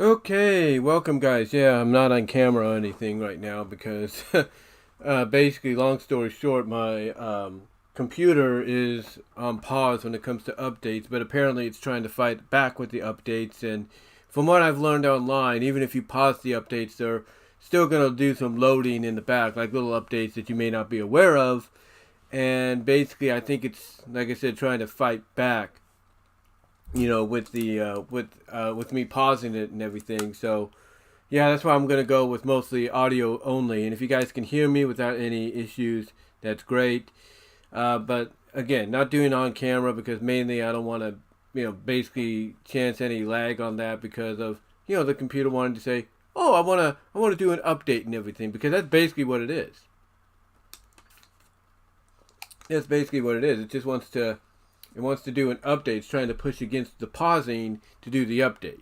Okay, welcome guys. Yeah, I'm not on camera or anything right now because basically, long story short, my computer is on pause when it comes to updates, but apparently it's trying to fight back with the updates. And from what I've learned online, even if you pause the updates, they're still going to do some loading in the back, like little updates that you may not be aware of. And basically, I think it's, like I said, trying to fight back, with the with me pausing it and everything. So yeah, that's why I'm gonna go with mostly audio only. And if you guys can hear me without any issues, that's great. But again, not doing it on camera because mainly I don't want to, basically chance any lag on that because of the computer wanting to say, oh, I want to do an update and everything, because that's basically what it is. That's basically what it is. It wants to do an update. It's trying to push against the pausing to do the update.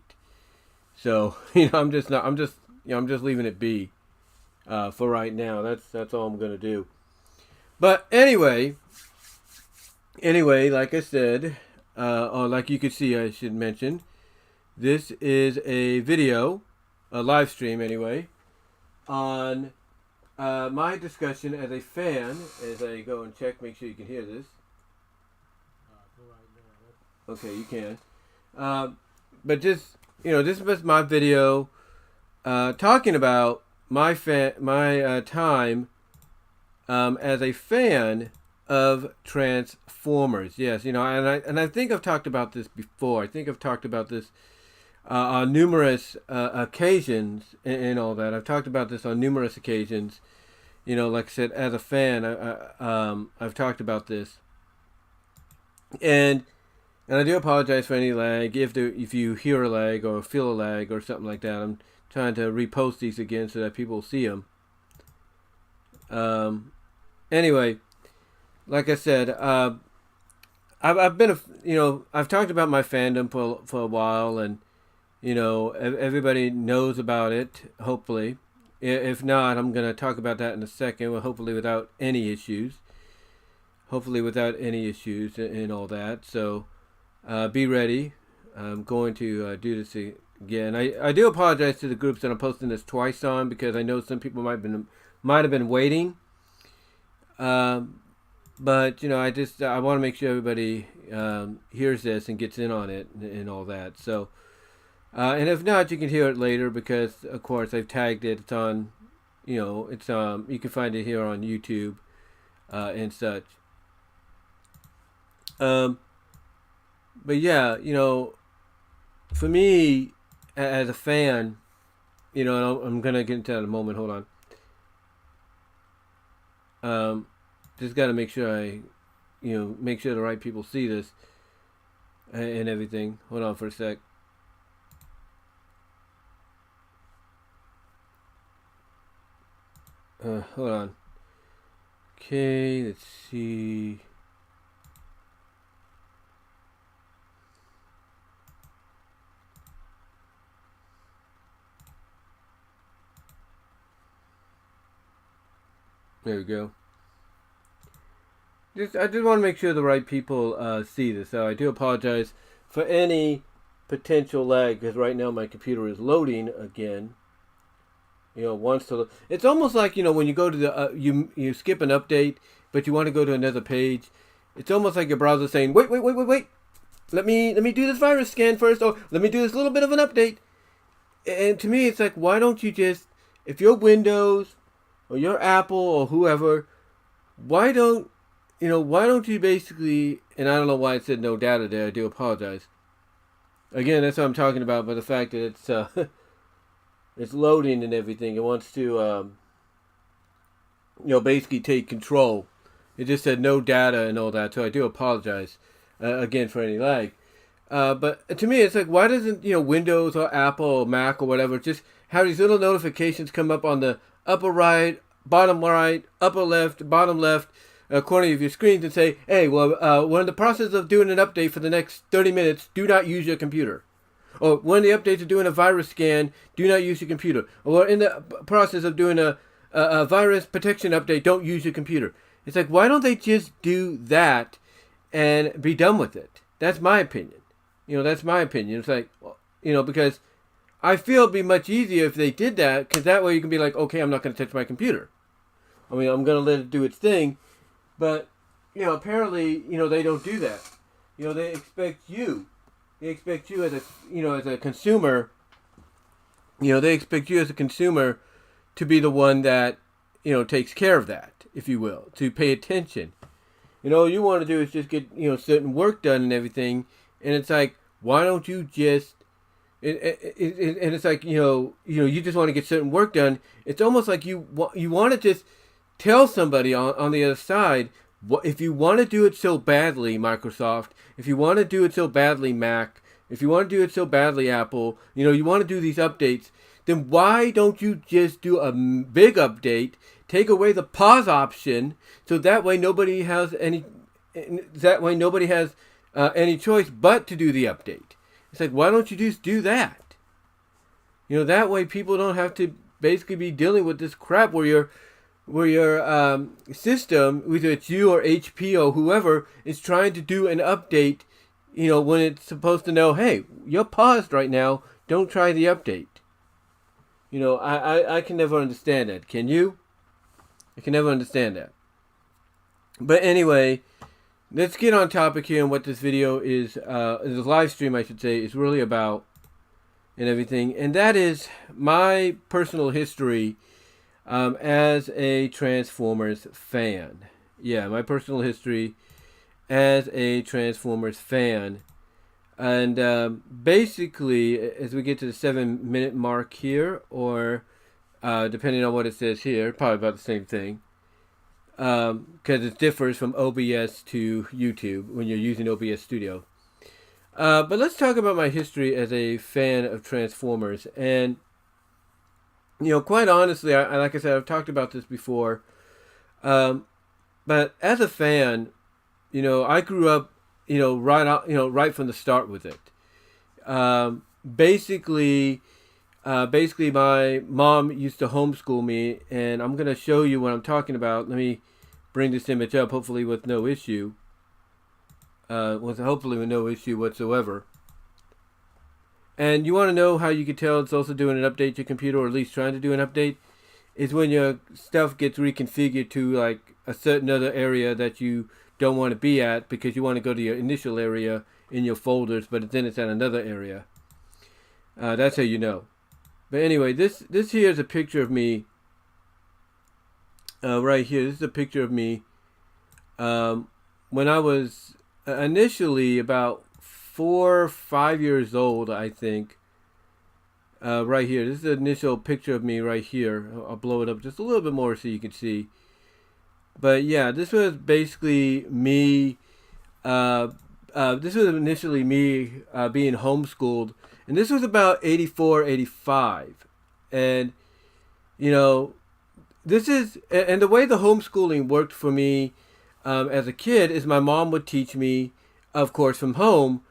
So I'm just leaving it be for right now. That's all I'm gonna do. But anyway, like I said, or like you could see, I should mention, this is a video, a live stream anyway, on my discussion as a fan. As I go and check, make sure you can hear this. Okay, you can. But just this was my video talking about my time as a fan of Transformers. Yes, and I think I've talked about this before. I think I've talked about this on numerous occasions and all that. I've talked about this on numerous occasions. Like I said, as a fan, I've talked about this, and I do apologize for any lag. If you hear a lag or feel a lag or something like that, I'm trying to repost these again so that people see them. Anyway, like I said, I've been I've talked about my fandom for a while, and everybody knows about it. Hopefully, if not, I'm gonna talk about that in a second. Well, hopefully without any issues. Hopefully without any issues and all that. So. Be ready. I'm going to do this again. I do apologize to the groups that I'm posting this twice on, because I know some people might have been waiting. But I want to make sure everybody hears this and gets in on it and all that. So, and if not, you can hear it later because, of course, I've tagged it. It's on, it's you can find it here on YouTube and such. But yeah, for me as a fan, and I'm gonna get into that in a moment. Hold on. Just gotta make sure make sure the right people see this and everything. Hold on for a sec. Hold on. Okay, let's see. There we go. I just want to make sure the right people see this. So I do apologize for any potential lag, because right now my computer is loading again. Wants to. It's almost like when you go to the you skip an update, but you want to go to another page. It's almost like your browser saying, wait. Let me do this virus scan first, or let me do this little bit of an update. And to me, it's like, why don't you just, if you're Windows or your Apple or whoever, why don't you basically, and I don't know why it said no data there, I do apologize. Again, that's what I'm talking about, but the fact that it's it's loading and everything, it wants to basically take control. It just said no data and all that, so I do apologize again for any lag. But to me, it's like, why doesn't Windows or Apple or Mac or whatever just have these little notifications come up on the upper right, upper left, bottom left corner of your screens and say, hey, well, we're in the process of doing an update for the next 30 minutes. Do not use your computer. Or when the updates are doing a virus scan, do not use your computer. Or we're in the process of doing a virus protection update, don't use your computer. It's like, why don't they just do that and be done with it? That's my opinion. That's my opinion. It's like, because I feel it'd be much easier if they did that, because that way you can be like, okay, I'm not going to touch my computer. I mean, I'm going to let it do its thing. But, apparently, they don't do that. They expect you. They expect you as a consumer. They expect you as a consumer to be the one that, takes care of that, if you will, to pay attention. All you want to do is just get, certain work done and everything. And it's like, why don't you just, and it's like, you just want to get certain work done. It's almost like you want to just tell somebody on the other side, if you want to do it so badly, Microsoft, if you want to do it so badly, Mac, if you want to do it so badly, Apple, you want to do these updates, then why don't you just do a big update, take away the pause option, so that way nobody has any choice but to do the update. It's like, why don't you just do that? That way people don't have to basically be dealing with this crap where your system, whether it's you or HP or whoever, is trying to do an update, when it's supposed to know, hey, you're paused right now, don't try the update. I can never understand that. Can you? I can never understand that. But anyway, let's get on topic here and what this video is, the live stream, I should say, is really about and everything. And that is my personal history as a Transformers fan. Yeah, my personal history as a Transformers fan. And basically, as we get to the 7-minute mark here, or depending on what it says here, probably about the same thing. Because it differs from OBS to YouTube when you're using OBS Studio. But let's talk about my history as a fan of Transformers. And, quite honestly, like I said, I've talked about this before. But as a fan, I grew up, right from the start with it. Basically, my mom used to homeschool me, and I'm going to show you what I'm talking about. Let me bring this image up, hopefully with no issue. Hopefully with no issue whatsoever. And you want to know how you can tell it's also doing an update to your computer, or at least trying to do an update, is when your stuff gets reconfigured to like a certain other area that you don't want to be at, because you want to go to your initial area in your folders, but then it's at another area. That's how you know. But anyway, this here is a picture of me. Right here, this is a picture of me when I was initially about 4 or 5 years old, I think. Right here, this is the initial picture of me right here. I'll blow it up just a little bit more so you can see. But yeah, this was basically me. This was initially me being homeschooled. And this was about 84, 85. And, this is, and the way the homeschooling worked for me as a kid is my mom would teach me, of course, from home.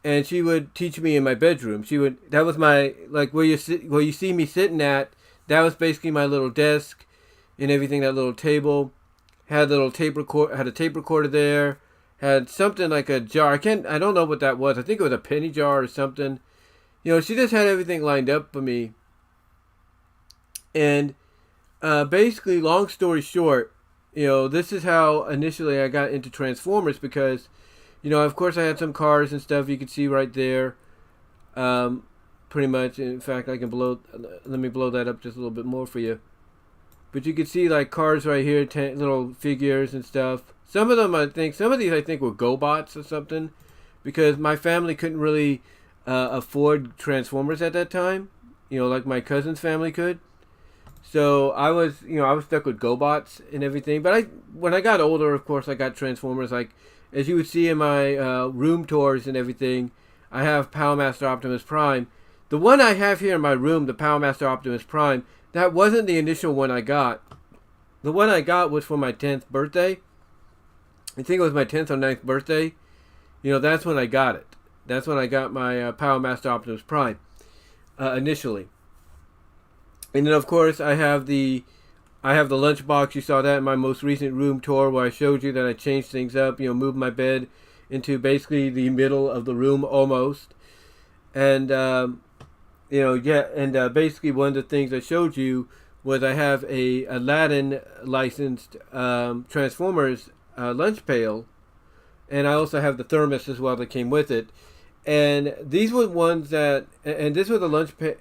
And she would teach me in my bedroom. That was my, like where you see me sitting at, that was basically my little desk and everything, that little table. Had a little tape recorder there. Had something like a jar. I don't know what that was. I think it was a penny jar or something. She just had everything lined up for me. And basically, long story short, this is how initially I got into Transformers, because, of course I had some cars and stuff you can see right there. Pretty much. In fact, let me blow that up just a little bit more for you. But you can see like cars right here, little figures and stuff. Some of these I think were GoBots or something, because my family couldn't really afford Transformers at that time, like my cousin's family could. So I was stuck with GoBots and everything. But when I got older, of course, I got Transformers. Like, as you would see in my room tours and everything, I have Power Master Optimus Prime. The one I have here in my room, the Power Master Optimus Prime, that wasn't the initial one I got. The one I got was for my 10th birthday. I think it was my 10th or 9th birthday. That's when I got it. That's when I got my Power Master Optimus Prime initially. And then, of course, I have the lunchbox. You saw that in my most recent room tour, where I showed you that I changed things up. Moved my bed into basically the middle of the room almost. And yeah, and basically one of the things I showed you was I have a Aladdin licensed Transformers lunch pail, and I also have the thermos as well that came with it. And these were ones that, and this was a lunch pail,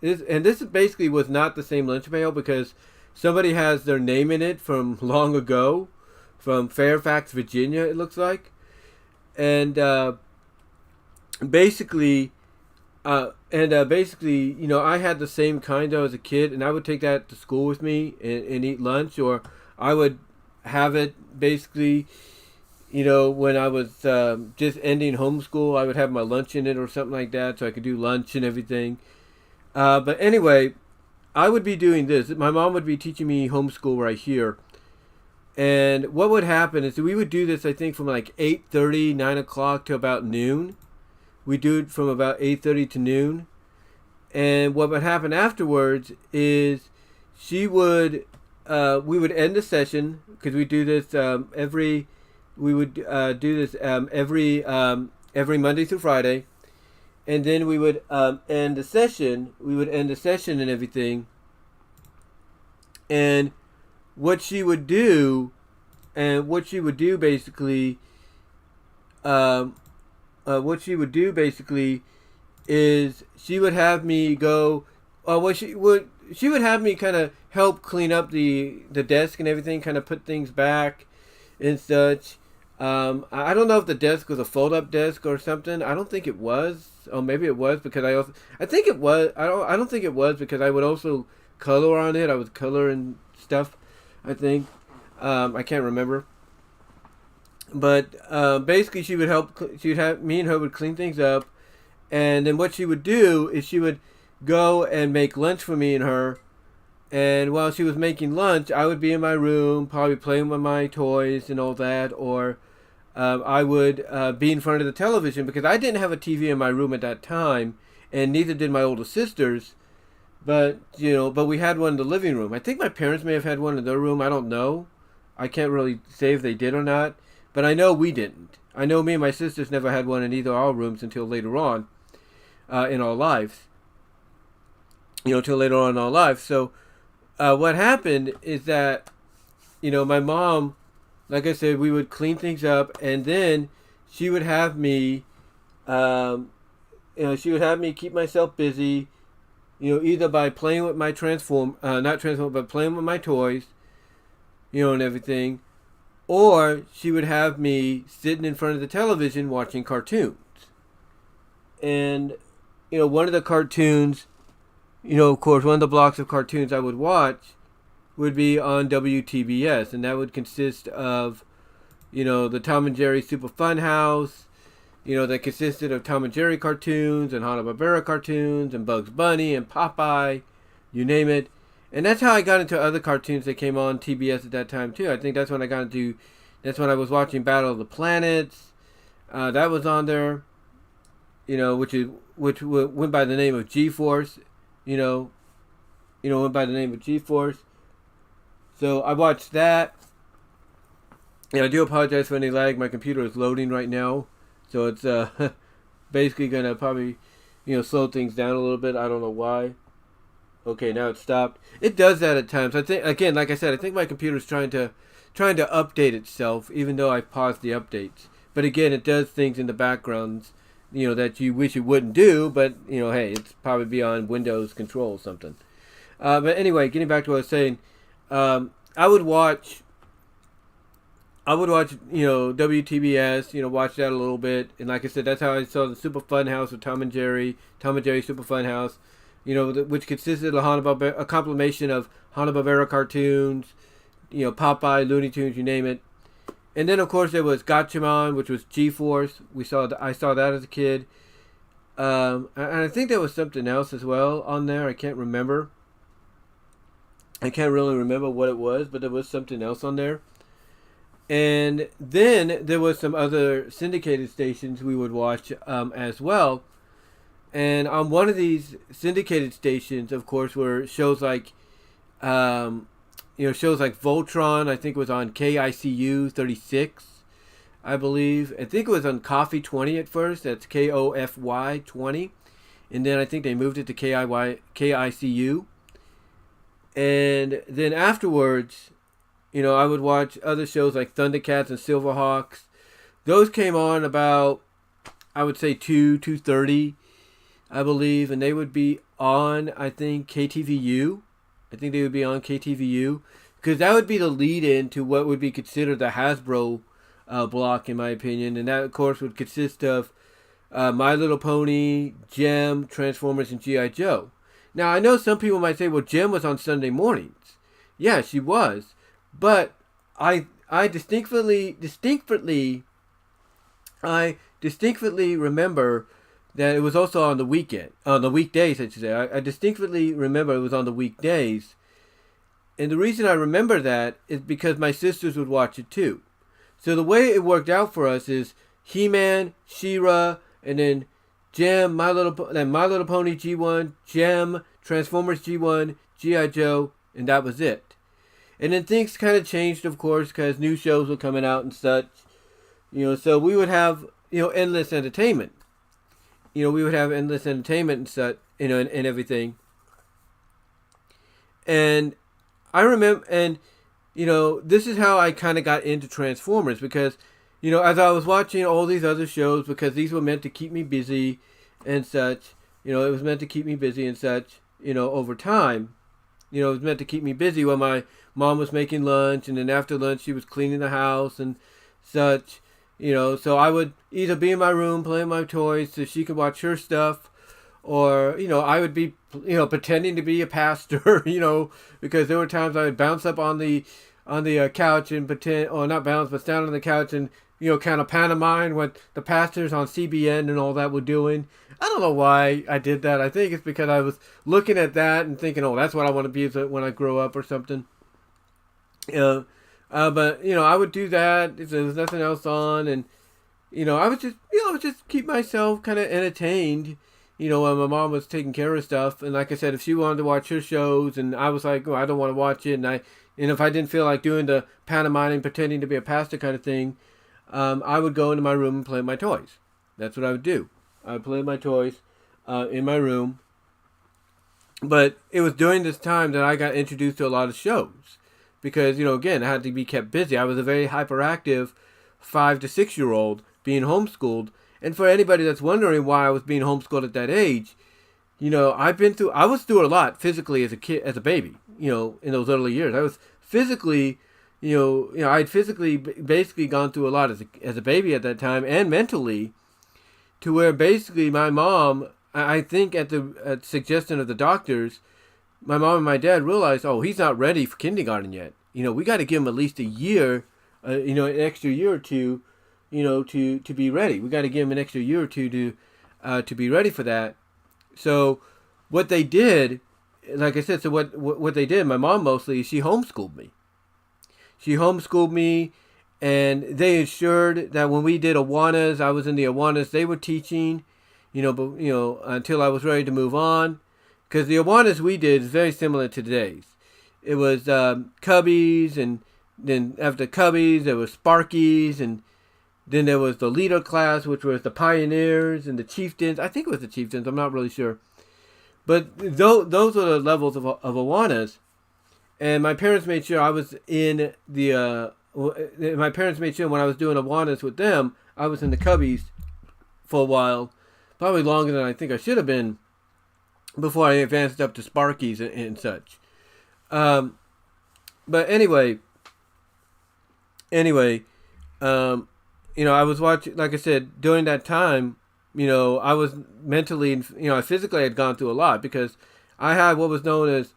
and this basically was not the same lunch pail because somebody has their name in it from long ago, from Fairfax, Virginia, it looks like, and basically basically, I had the same kind though as a kid, and I would take that to school with me and eat lunch, or I would have it basically, when I was just ending homeschool, I would have my lunch in it or something like that, so I could do lunch and everything. But anyway, I would be doing this. My mom would be teaching me homeschool right here. And what would happen is we would do this, I think, from like 8:30, 9 o'clock to about noon. We do it from about 8:30 to noon. And what would happen afterwards is she would, we would end the session because we do this we would do this every Monday through Friday. And then we would end the session. We would end the session and everything. And what she would do, basically, what she would do basically is she would have me go. She would have me kind of help clean up the desk and everything, kind of put things back and such. I don't know if the desk was a fold-up desk or something. I don't think it was. Oh, maybe it was because I think it was. I don't think it was because I would also color on it. I was coloring stuff, I think. I can't remember. But basically, she would help. She would have me and her would clean things up, and then what she would do is she would go and make lunch for me and her. And while she was making lunch, I would be in my room, probably playing with my toys and all that, or I would be in front of the television because I didn't have a TV in my room at that time, and neither did my older sisters. But but we had one in the living room. I think my parents may have had one in their room. I don't know. I can't really say if they did or not. But I know we didn't. I know me and my sisters never had one in either of our rooms until later on in our lives. Till later on in our lives. So what happened is that, my mom, like I said, we would clean things up, and then she would have me, she would have me keep myself busy, either by playing with my but playing with my toys, and everything, or she would have me sitting in front of the television watching cartoons. And, one of the cartoons, of course, one of the blocks of cartoons I would watch would be on WTBS, and that would consist of, the Tom and Jerry Super Fun House, that consisted of Tom and Jerry cartoons and Hanna-Barbera cartoons and Bugs Bunny and Popeye, you name it. And that's how I got into other cartoons that came on TBS at that time too. I think that's when I was watching Battle of the Planets. That was on there, which went by the name of G-Force, went by the name of G-Force. So I watched that. And I do apologize for any lag. My computer is loading right now. So it's basically going to probably, slow things down a little bit. I don't know why. Okay, now it's stopped. It does that at times. I think, again, like I said, I think my computer's trying to update itself, even though I've paused the updates. But again, it does things in the backgrounds, that you wish it wouldn't do. But, hey, it's probably beyond Windows control or something. But anyway, getting back to what I was saying, I would watch, WTBS, watch that a little bit. And like I said, that's how I saw the Super Fun House with Tom and Jerry Super Fun House, which consisted of a compilation of Hanna-Barbera cartoons, Popeye, Looney Tunes, you name it. And then, of course, there was Gatchaman, which was G-Force. I saw that as a kid. And I think there was something else as well on there. I can't remember. I can't really remember what it was, but there was something else on there. And then there was some other syndicated stations we would watch as well. And on one of these syndicated stations, of course, were shows like, shows like Voltron. I think it was on KICU 36, I believe. I think it was on Coffee 20 at first. That's KOFY 20. and then I think they moved it to KICU. And then afterwards, I would watch other shows like Thundercats and Silverhawks. Those came on about, I would say 2:30, I believe, and they would be on, I think, KTVU. I think they would be on KTVU, because that would be the lead-in to what would be considered the Hasbro block, in my opinion, and that, of course, would consist of My Little Pony, Gem, Transformers, and G.I. Joe. Now, I know some people might say, well, Gem was on Sunday mornings. Yeah, she was, but I distinctly remember that it was also on the weekdays, I should say. I distinctly remember it was on the weekdays. And the reason I remember that is because my sisters would watch it too. So the way it worked out for us is He-Man, She-Ra, and then Gem, My Little Pony G1, Gem, Transformers G1, G.I. Joe, and that was it. And then things kind of changed, of course, because new shows were coming out and such. So we would have, endless entertainment. We would have endless entertainment and such, and everything. And I remember, and, this is how I kind of got into Transformers, because, as I was watching all these other shows, because these were meant to keep me busy and such, it was meant to keep me busy and such, over time. It was meant to keep me busy while my mom was making lunch, and then after lunch she was cleaning the house and such. So I would either be in my room playing my toys so she could watch her stuff, or, I would be, pretending to be a pastor, because there were times I would bounce up on the couch and pretend, or not bounce, but stand on the couch and, kind of pantomime what the pastors on CBN and all that were doing. I don't know why I did that. I think it's because I was looking at that and thinking, oh, that's what I want to be when I grow up or something. But, I would do that if there was nothing else on, and, I would just keep myself kind of entertained, when my mom was taking care of stuff. And like I said, if she wanted to watch her shows and I was like, oh, I don't want to watch it, and if I didn't feel like doing the pantomime and pretending to be a pastor kind of thing, I would go into my room and play my toys. That's what I would do. I would play my toys in my room. But it was during this time that I got introduced to a lot of shows. Because, again, I had to be kept busy. I was a very hyperactive 5 to 6 year old being homeschooled. And for anybody that's wondering why I was being homeschooled at that age, I was through a lot physically as a baby, in those early years. I was physically, I'd physically basically gone through a lot as a baby at that time, and mentally, to where basically my mom, I think at the suggestion of the doctors, my mom and my dad realized, oh, he's not ready for kindergarten yet. We got to give him at least a year, an extra year or two, to be ready. We got to give him an extra year or two to be ready for that. So what they did, like I said, so what they did, my mom mostly, she homeschooled me. And they ensured that when we did Awanas, I was in the Awanas they were teaching, until I was ready to move on. Because the Awanas we did is very similar to today's. It was Cubbies, and then after Cubbies, there was Sparkies, and then there was the leader class, which was the Pioneers and the Chieftains. I think it was the Chieftains. I'm not really sure. But those were the levels of Awanas. And my parents made sure I was in the... my parents made sure when I was doing Awanas with them, I was in the Cubbies for a while. Probably longer than I think I should have been, before I advanced up to Sparkies and such. But anyway, I was watching, like I said, during that time, I was mentally, physically had gone through a lot, because I had what was known as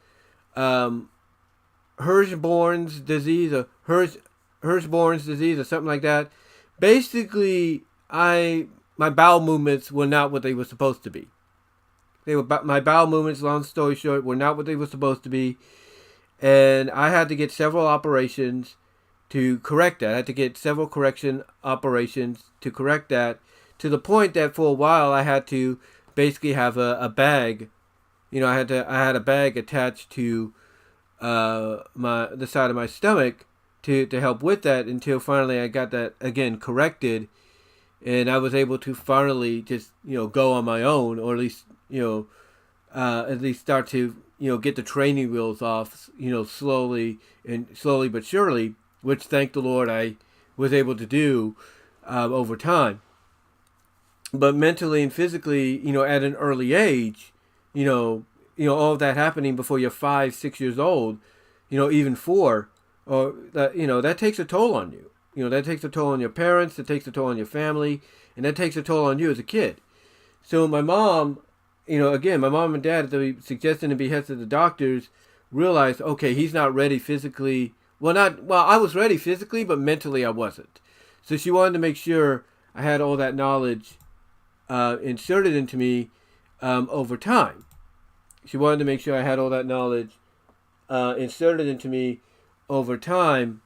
Hirschsprung's disease, or Hirschsprung's disease, or something like that. Basically, my bowel movements were not what they were supposed to be. My bowel movements, long story short, were not what they were supposed to be. And I had to get several operations to correct that. I had to get several correction operations to correct that, to the point that for a while I had to basically have a bag. I had a bag attached to the side of my stomach to help with that, until finally I got that again corrected, and I was able to finally just go on my own, or at least you know, at least start to, get the training wheels off, slowly but surely, which thank the Lord I was able to do over time. But mentally and physically, at an early age, all of that happening before you're 5, 6 years old, even 4, or that, that takes a toll on you. That takes a toll on your parents, that takes a toll on your family, and that takes a toll on you as a kid. So my mom, again, my mom and dad, at the suggestion and behest of the doctors, realized, okay, he's not ready physically. Well, I was ready physically, but mentally I wasn't. So she wanted to make sure I had all that knowledge inserted into me over time. She wanted to make sure I had all that knowledge inserted into me over time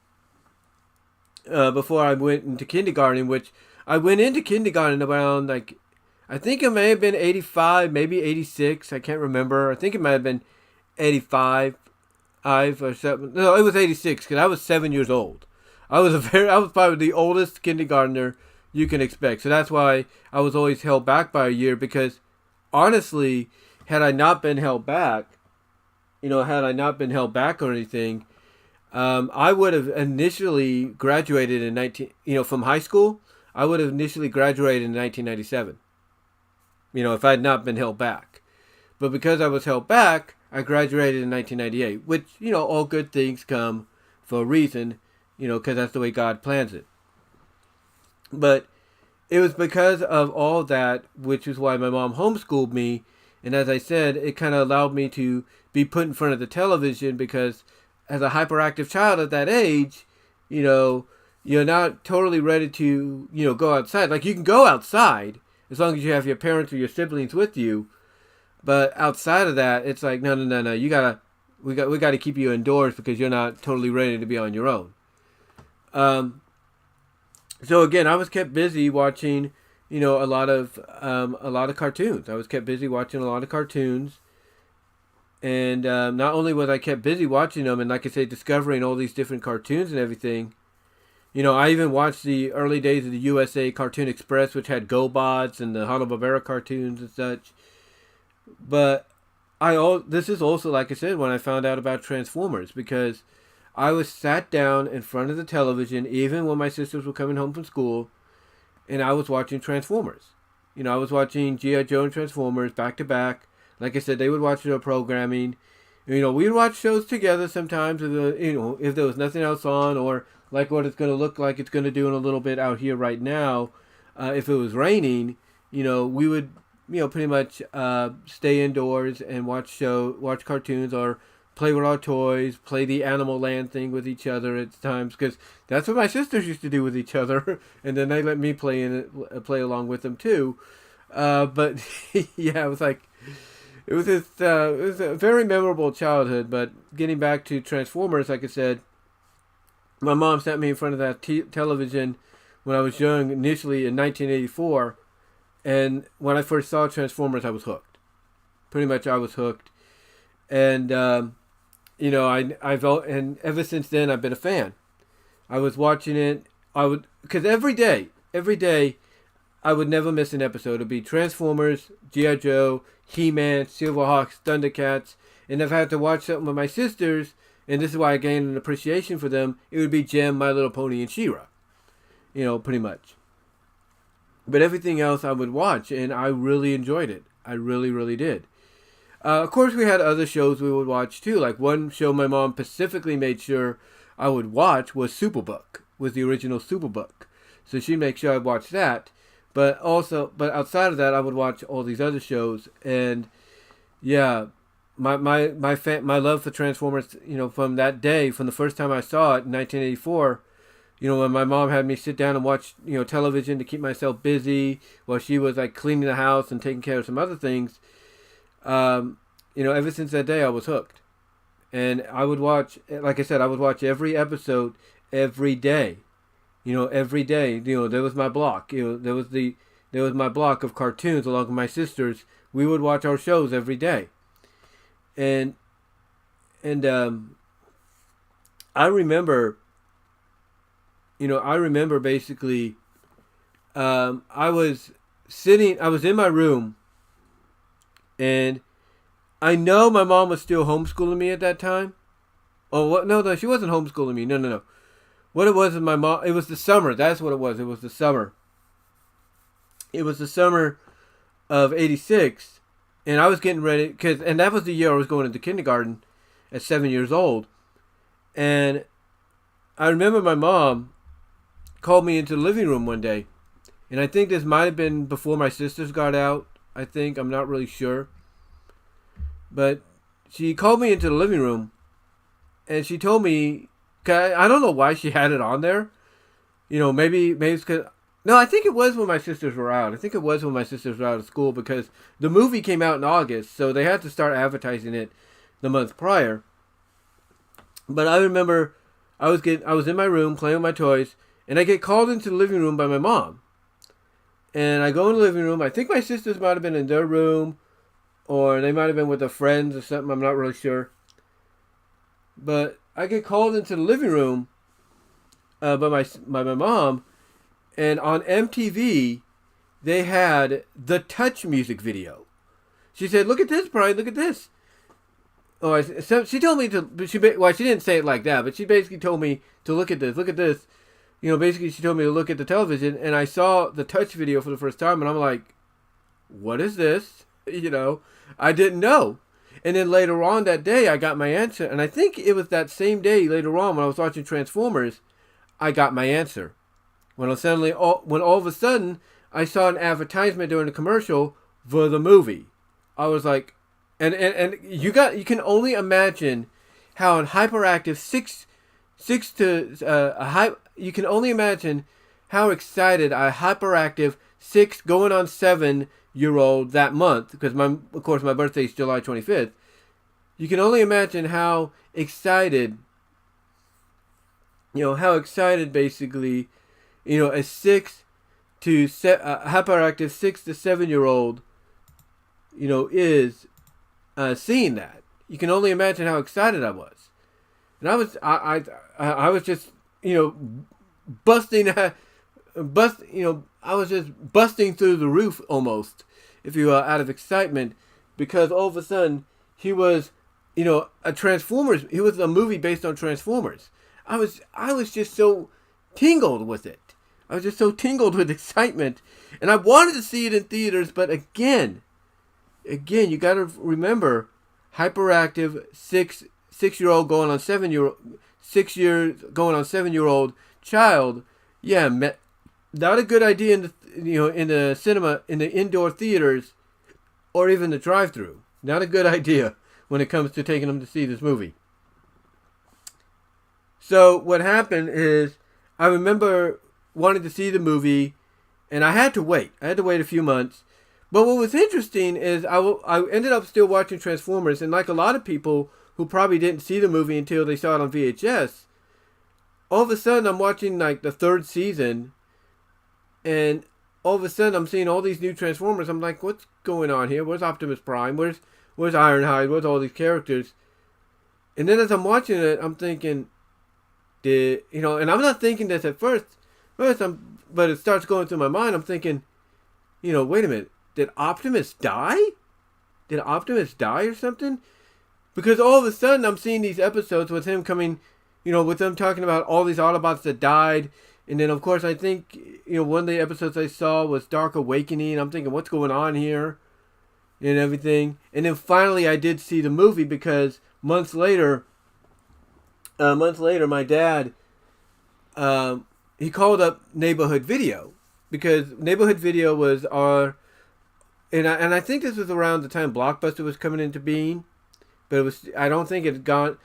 before I went into kindergarten, which I went into kindergarten around, like, I think it may have been 85, maybe 86. I can't remember. I think it might have been 85, 5 or 7. No, it was 86 because I was 7 years old. I was probably the oldest kindergartner you can expect. So that's why I was always held back by a year, because honestly, had I not been held back, or anything, I would have initially graduated in from high school. I would have initially graduated in 1997. If I had not been held back. But because I was held back, I graduated in 1998, which, all good things come for a reason, because that's the way God plans it. But it was because of all that, which is why my mom homeschooled me. And as I said, it kind of allowed me to be put in front of the television, because as a hyperactive child at that age, you're not totally ready to, go outside. Like, you can go outside as long as you have your parents or your siblings with you. But outside of that, it's like, no. We got to keep you indoors because you're not totally ready to be on your own. So again, I was kept busy watching, a lot of cartoons. I was kept busy watching a lot of cartoons. And not only was I kept busy watching them and, like I say, discovering all these different cartoons and everything, I even watched the early days of the USA Cartoon Express, which had GoBots and the Hanna-Barbera cartoons and such. But this is also, like I said, when I found out about Transformers, because I was sat down in front of the television, even when my sisters were coming home from school, and I was watching Transformers. I was watching G.I. Joe and Transformers back to back. Like I said, they would watch their programming. We'd watch shows together sometimes, if there was nothing else on, or like what it's going to look like it's going to do in a little bit out here right now. If it was raining, we would, pretty much stay indoors and watch cartoons, or play with our toys, play the Animal Land thing with each other at times, because that's what my sisters used to do with each other, and then they let me play along with them too. But yeah, it was a very memorable childhood. But getting back to Transformers, like I said, my mom sat me in front of that television when I was young, initially in 1984, and when I first saw Transformers, I was hooked. Pretty much, I was hooked, and and ever since then, I've been a fan. I was watching it. Because every day, I would never miss an episode. It'd be Transformers, G.I. Joe, He-Man, Silverhawks, Thundercats, and if I had to watch something with my sisters, and this is why I gained an appreciation for them, it would be Jem, My Little Pony, and She-Ra. Pretty much. But everything else I would watch, and I really enjoyed it. I really, really did. Of course, we had other shows we would watch too. Like one show my mom specifically made sure I would watch was Superbook, was the original Superbook. So she'd make sure I'd watch that. But outside of that, I would watch all these other shows. And yeah, my love for Transformers, from that day, from the first time I saw it in 1984, when my mom had me sit down and watch, television to keep myself busy while she was like cleaning the house and taking care of some other things. Ever since that day, I was hooked. And I would watch, like I said, I would watch every episode every day. Every day. There was my block. There was my block of cartoons along with my sisters. We would watch our shows every day. And I remember basically, I was in my room, And I know my mom was still homeschooling me at that time. Oh, what? No, she wasn't homeschooling me. No. What it was is my mom. It was the summer. That's what it was. It was the summer. It was the summer of '86, and I was getting ready and that was the year I was going into kindergarten at 7 years old. And I remember my mom called me into the living room one day, and I think this might have been before my sisters got out. I'm not really sure, but she called me into the living room, and she told me, I don't know why she had it on there. Maybe it's because. No, I think it was when my sisters were out. Of school, because the movie came out in August, so they had to start advertising it the month prior. But I remember I was in my room playing with my toys, and I get called into the living room by my mom. And I go in the living room. I think my sisters might have been in their room, or they might have been with their friends or something. I'm not really sure. But I get called into the living room by my mom. And on MTV, they had the Touch music video. She said, "Look at this, Brian. Look at this." Oh, she told me to. She didn't say it like that, but she basically told me to look at this. Look at this. Basically, she told me to look at the television, and I saw the Touch video for the first time, and I'm like, "What is this?" I didn't know. And then later on that day, I got my answer, and I think it was that same day later on when I was watching Transformers, I got my answer. When all of a sudden I saw an advertisement during the commercial for the movie, I was like, and you can only imagine how a hyperactive you can only imagine how excited a hyperactive 6 going on 7-year-old that month, because of course my birthday is July 25th. You can only imagine how excited basically. A hyperactive 6 to 7-year-old, is seeing that. You can only imagine how excited I was, and I was just, busting, I was just busting through the roof almost, if you will, out of excitement, because all of a sudden he was, a Transformers. He was a movie based on Transformers. I was just so tingled with it. I was just so tingled with excitement, and I wanted to see it in theaters. But again, you got to remember, hyperactive 6-year-old going on 6 years going on 7-year-old child. Yeah, not a good idea in the cinema, in the indoor theaters, or even the drive-through. Not a good idea when it comes to taking them to see this movie. So what happened is, I remember wanting to see the movie, and I had to wait. I had to wait a few months. But what was interesting is I ended up still watching Transformers, and like a lot of people who probably didn't see the movie until they saw it on VHS, all of a sudden I'm watching like the 3rd season, and all of a sudden I'm seeing all these new Transformers. I'm like, what's going on here? Where's Optimus Prime? Where's Ironhide? Where's all these characters? And then as I'm watching it, I'm thinking, and I'm not thinking this at first, but it starts going through my mind. I'm thinking, wait a minute, did Optimus die? Did Optimus die or something? Because all of a sudden I'm seeing these episodes with him coming, with them talking about all these Autobots that died. And then of course I think, one of the episodes I saw was Dark Awakening. I'm thinking, what's going on here? And everything. And then finally I did see the movie, because months later, my dad, he called up Neighborhood Video, because Neighborhood Video was and I think this was around the time Blockbuster was coming into being, but I don't think we didn't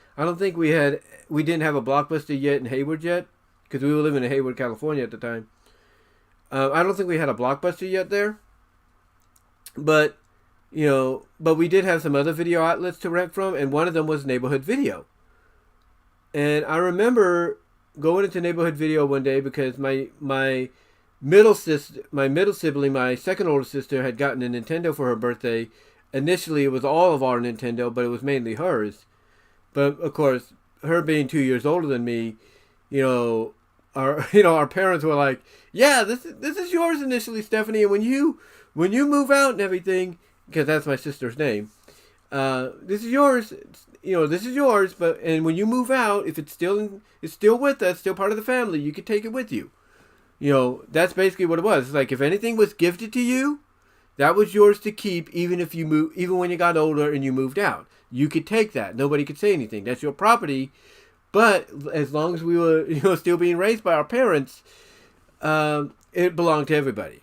have a Blockbuster yet in Hayward yet, because we were living in Hayward, California at the time. I don't think we had a Blockbuster yet there, but we did have some other video outlets to rent from, and one of them was Neighborhood Video. And I remember going into Neighborhood Video one day because my middle sibling, my second older sister, had gotten a Nintendo for her birthday. Initially, it was all of our Nintendo, but it was mainly hers. But of course, her being 2 years older than me, our parents were like, "Yeah, this is yours initially, Stephanie, and when you move out and everything, because that's my sister's name. This is yours. This is yours. And when you move out, if it's still with us, still part of the family, you can take it with you. That's basically what it was. It's like if anything was gifted to you, that was yours to keep, even when you got older and you moved out. You could take that. Nobody could say anything. That's your property. But as long as we were, still being raised by our parents, it belonged to everybody.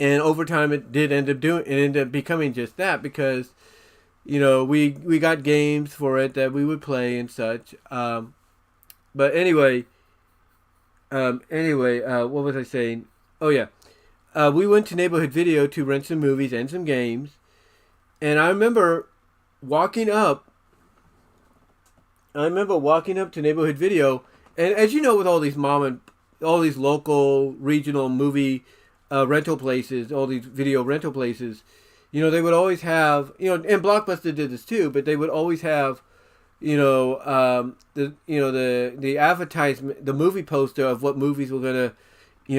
And over time, it ended up becoming just that because, we got games for it that we would play and such. But anyway, what was I saying? Oh yeah, we went to Neighborhood Video to rent some movies and some games, and I remember walking up to Neighborhood Video, and as you know, with all these local regional movie rental places, all these video rental places, they would always have, and Blockbuster did this too, but they would always have, the advertisement, the movie poster of what movies were gonna,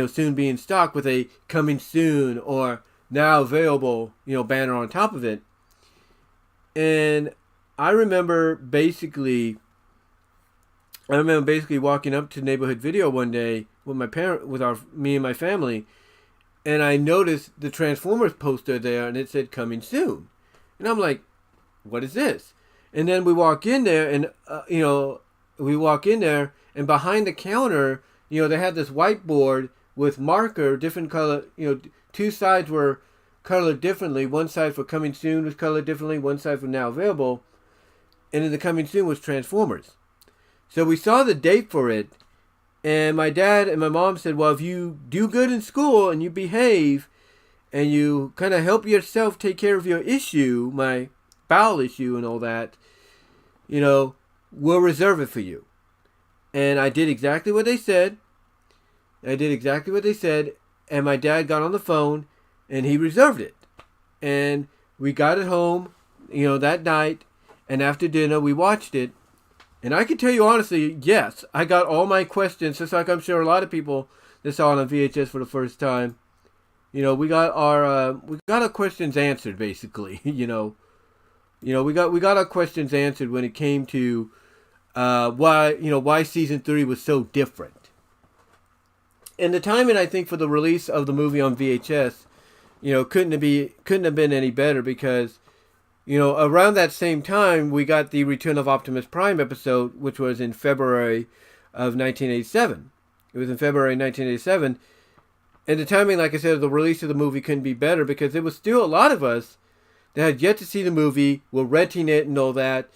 soon be in stock with a coming soon or now available, banner on top of it. And I remember basically walking up to Neighborhood Video one day with me and my family, and I noticed the Transformers poster there, and it said "Coming Soon," and I'm like, "What is this?" And then we walk in there, and and behind the counter, they had this whiteboard with marker, different color. Two sides were colored differently. One side for "Coming Soon" was colored differently. One side for "Now Available," and then the "Coming Soon" was Transformers. So we saw the date for it, and my dad and my mom said, well, if you do good in school and you behave and you kind of help yourself take care of your issue, my bowel issue and all that, we'll reserve it for you. And I did exactly what they said. And my dad got on the phone and he reserved it. And we got it home, that night, and after dinner we watched it. And I can tell you honestly, yes, I got all my questions, just like I'm sure a lot of people that saw it on VHS for the first time. We got our questions answered basically. We got our questions answered when it came to why season 3 was so different. And the timing, I think, for the release of the movie on VHS, couldn't have been any better because, around that same time, we got the Return of Optimus Prime episode, which was in February of 1987. It was in February 1987. And the timing, like I said, of the release of the movie couldn't be better because there was still a lot of us that had yet to see the movie, were renting it and all that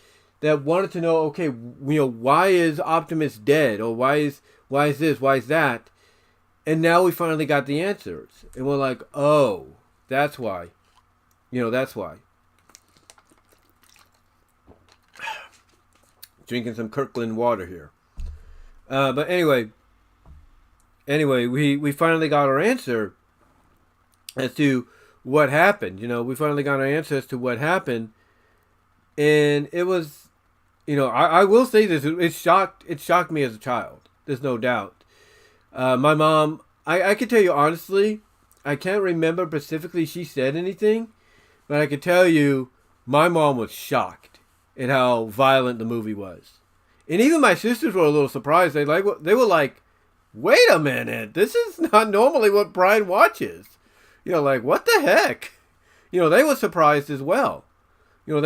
wanted to know, okay, why is Optimus dead? Or why is this? Why is that? And now we finally got the answers. And we're like, oh, that's why. That's why. Drinking some Kirkland water here. But anyway, we finally got our answer as to what happened. We finally got our answer as to what happened. And it was, I will say this, it shocked me as a child. There's no doubt. My mom, I can tell you honestly, I can't remember specifically she said anything, but I can tell you my mom was shocked at how violent the movie was. And even my sisters were a little surprised. They were like, wait a minute, this is not normally what Brian watches. What the heck? They were surprised as well. And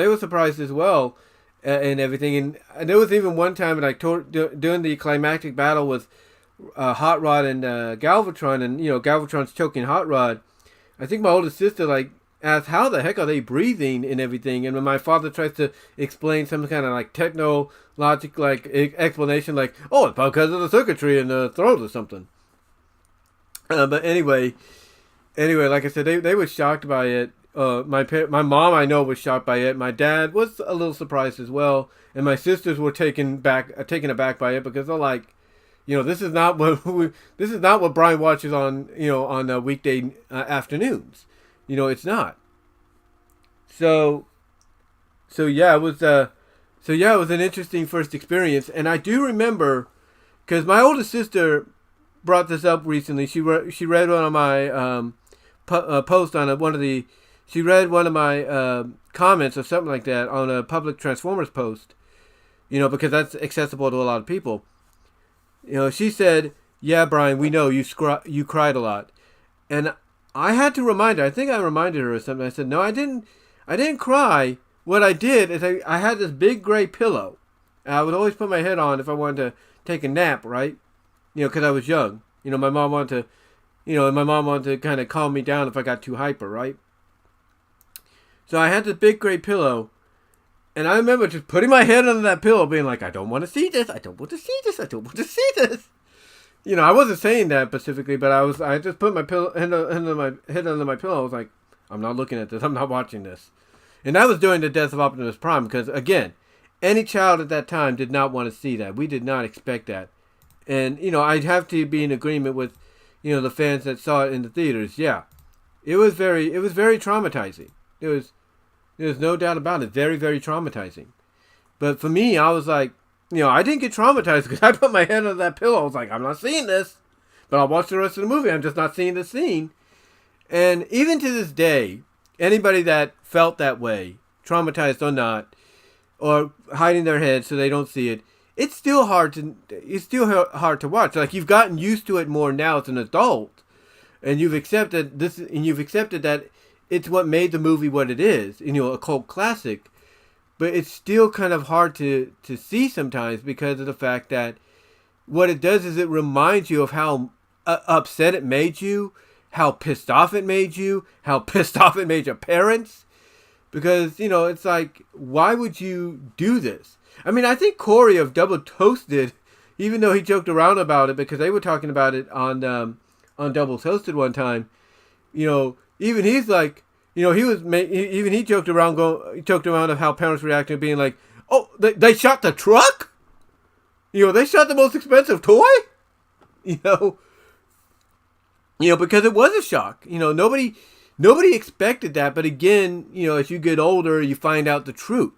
everything. And there was even one time during the climactic battle with Hot Rod and Galvatron, and Galvatron's choking Hot Rod, I think my older sister asked how the heck are they breathing and everything, and when my father tries to explain some kind of technologic explanation, oh, it's because of the circuitry in the throat or something. But anyway, like I said, they were shocked by it. My mom, I know, was shocked by it. My dad was a little surprised as well, and my sisters were taken aback by it because they're like, this is not what Brian watches on weekday afternoons. It's not. So yeah, it was an interesting first experience, and I do remember because my older sister brought this up recently. She read one of my post on one of the she read one of my comments or something like that on a public Transformers post, because that's accessible to a lot of people. She said, "Yeah, Brian, we know you cried a lot," and I had to remind her. I think I reminded her or something. I said, "No, I didn't. I didn't cry. What I did is I had this big gray pillow. And I would always put my head on if I wanted to take a nap, right? Because I was young. My mom wanted to kind of calm me down if I got too hyper, right? So I had this big gray pillow, and I remember just putting my head under that pillow, being like, I don't want to see this. I don't want to see this. I don't want to see this. I wasn't saying that specifically, but I just put my head under my pillow. I was like, I'm not looking at this. I'm not watching this. And that was during the death of Optimus Prime, because again, any child at that time did not want to see that. We did not expect that. And, I'd have to be in agreement with, the fans that saw it in the theaters. Yeah. It was very traumatizing. There's no doubt about it. Very, very traumatizing. But for me, I was like, I didn't get traumatized because I put my head under that pillow. I was like, I'm not seeing this. But I'll watch the rest of the movie. I'm just not seeing this scene. And even to this day, anybody that felt that way, traumatized or not, or hiding their head so they don't see it, it's still hard to watch. Like, you've gotten used to it more now as an adult, and you've accepted that it's what made the movie what it is, a cult classic. But it's still kind of hard to see sometimes because of the fact that what it does is it reminds you of how upset it made you, how pissed off it made you, how pissed off it made your parents. Because, it's like, why would you do this? I mean, I think Corey of Double Toasted, even though he joked around about it because they were talking about it on Double Toasted one time, even he's like, he joked around of how parents reacted to being like, oh, they shot the truck? They shot the most expensive toy? Because it was a shock. Nobody expected that. But again, as you get older, you find out the truth.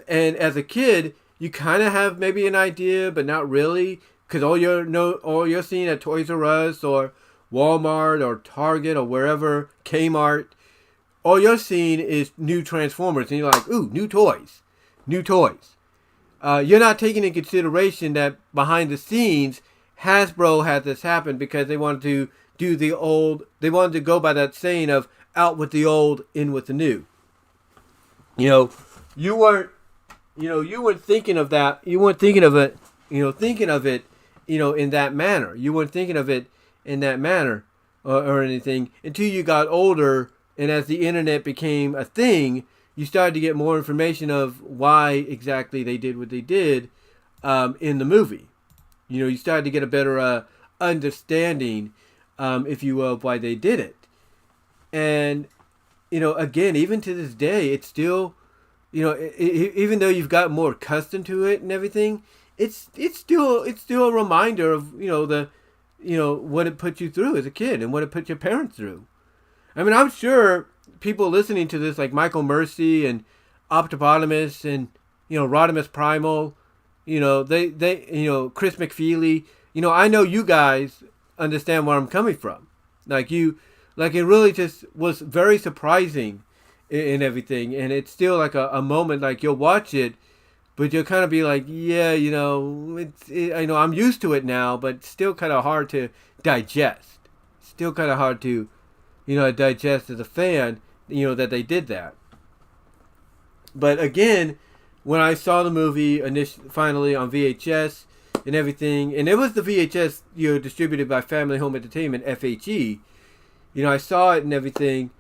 And as a kid, you kind of have maybe an idea, but not really. Because all you're seeing at Toys R Us or Walmart or Target or wherever, Kmart, all you're seeing is new Transformers. And you're like, ooh, new toys. You're not taking into consideration that behind the scenes, Hasbro had this happen because they wanted to they wanted to go by that saying of out with the old, in with the new. You weren't thinking of that. You weren't thinking of it, in that manner. You weren't thinking of it in that manner or anything until you got older. And as the internet became a thing, you started to get more information of why exactly they did what they did in the movie. You started to get a better understanding, if you will, of why they did it. And, again, even to this day, it's still, even though you've got more accustomed to it and everything, it's still a reminder of, what it put you through as a kid and what it put your parents through. I mean, I'm sure people listening to this, like Michael Mercy and Optopotamus and, Rodimus Primal, they Chris McFeely, I know you guys understand where I'm coming from. It really just was very surprising in everything. And it's still like a moment, like you'll watch it, but you'll kind of be like, yeah, I'm used to it now, but it's still kind of hard to digest. Still kind of hard to, digest as a fan, that they did that. But again, when I saw the movie finally on VHS and everything, and it was the VHS, distributed by Family Home Entertainment, FHE, I saw it and everything.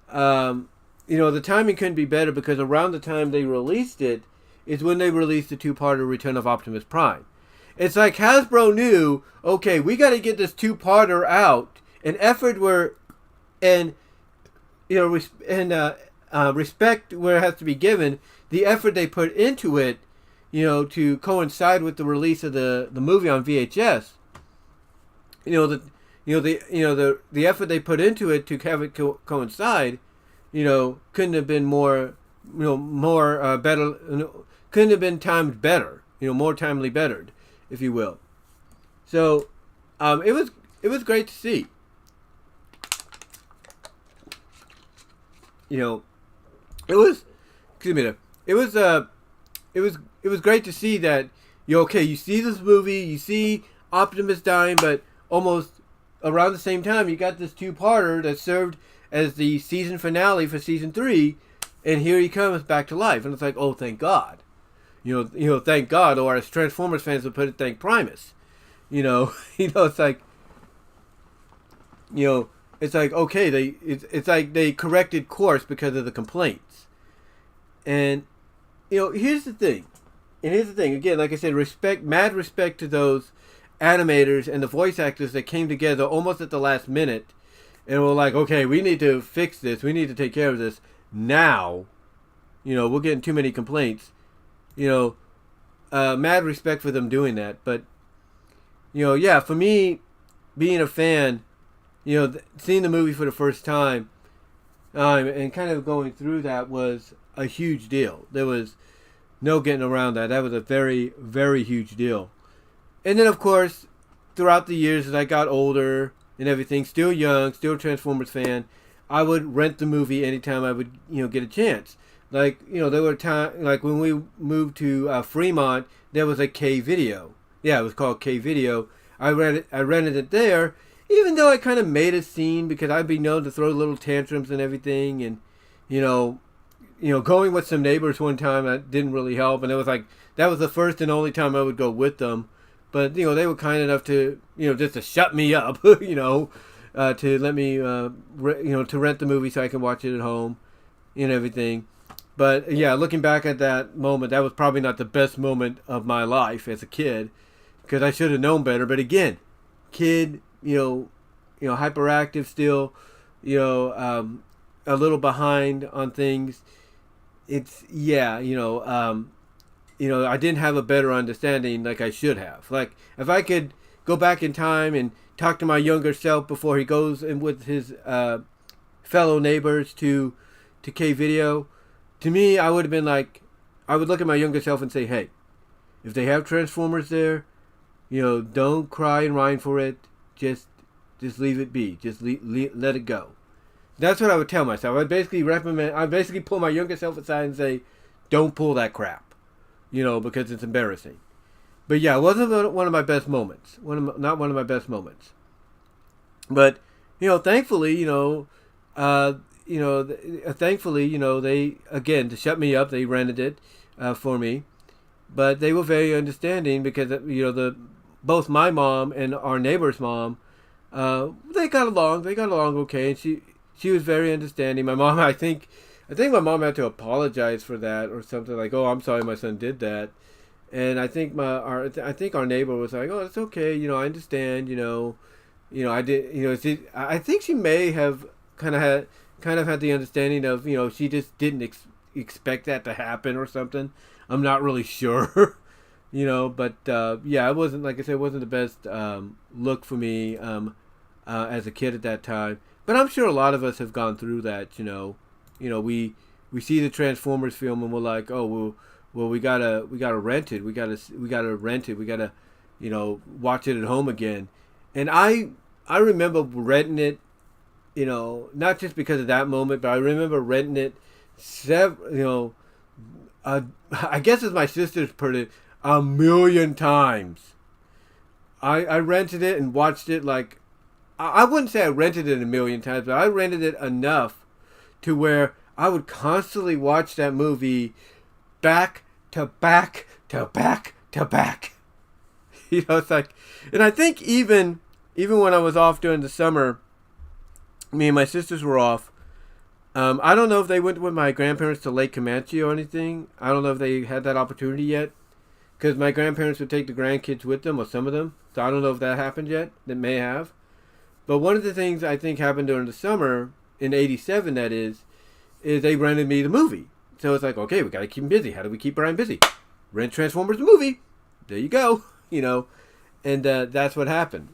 The timing couldn't be better because around the time they released it is when they released the two-parter Return of Optimus Prime. It's like Hasbro knew, okay, we got to get this two-parter out, respect where it has to be given. The effort they put into it, to coincide with the release of the movie on VHS. The effort they put into it to have it coincide, couldn't have been more better. Couldn't have been timed better. More timely bettered, if you will. So, it was great to see. you know, it was, excuse me, it was great to see that, you see this movie, you see Optimus dying, but almost around the same time, you got this two-parter that served as the season finale for season 3, and here he comes back to life, and it's like, oh, thank God. Thank God, or as Transformers fans would put it, thank Primus. It's like, it's like, okay, it's like they corrected course because of the complaints. And, here's the thing. Again, like I said, mad respect to those animators and the voice actors that came together almost at the last minute and were like, okay, we need to fix this. We need to take care of this now. We're getting too many complaints. Mad respect for them doing that. But, for me, being a fan, seeing the movie for the first time and kind of going through that was a huge deal. There was no getting around that. That was a very, very huge deal. And then, of course, throughout the years as I got older and everything, still young, still a Transformers fan, I would rent the movie anytime I would, get a chance. Like, there were times, like when we moved to Fremont, there was a K Video. Yeah, it was called K Video. I rented it there, even though I kind of made a scene because I'd be known to throw little tantrums and everything. And, going with some neighbors one time, that didn't really help. And it was like, that was the first and only time I would go with them. But, they were kind enough to, just to shut me up, to let me, to rent the movie so I can watch it at home and everything. But, yeah, looking back at that moment, that was probably not the best moment of my life as a kid because I should have known better. But, again, kid, hyperactive still, a little behind on things. It's, I didn't have a better understanding like I should have. Like, if I could go back in time and talk to my younger self before he goes in with his fellow neighbors to K Video, to me, I would have been like, I would look at my younger self and say, hey, if they have Transformers there, don't cry and whine for it. Just leave it be. Just let it go. That's what I would tell myself. I'd basically pull my younger self aside and say, don't pull that crap. Because it's embarrassing. But yeah, it wasn't one of my best moments. Not one of my best moments. But, thankfully, they, again, to shut me up, they rented it for me. But they were very understanding because, both my mom and our neighbor's mom, they got along. They got along okay. And she was very understanding. My mom, I think my mom had to apologize for that or something like, "Oh, I'm sorry, my son did that." And I think our neighbor was like, "Oh, it's okay. I understand. I did. I think she may have kind of had the understanding of, she just didn't expect that to happen or something. I'm not really sure, But yeah, it wasn't, like I said, it wasn't the best look for me as a kid at that time. But I'm sure a lot of us have gone through that. We see the Transformers film and we're like, oh well, we gotta rent it. We gotta rent it. We gotta watch it at home again. And I remember renting it, not just because of that moment, but I remember renting it I guess as my sisters put it, 1,000,000 times. I rented it and watched it like, I wouldn't say I rented it 1,000,000 times, but I rented it enough to where I would constantly watch that movie back to back to back to back. It's like, and I think even when I was off during the summer, me and my sisters were off. I don't know if they went with my grandparents to Lake Comanche or anything. I don't know if they had that opportunity yet, because my grandparents would take the grandkids with them, or some of them. So I don't know if that happened yet. That may have. But one of the things I think happened during the summer, in '87 that is they rented me the movie. So it's like, okay, we got to keep them busy. How do we keep Brian busy? Rent Transformers the movie. There you go. And that's what happened.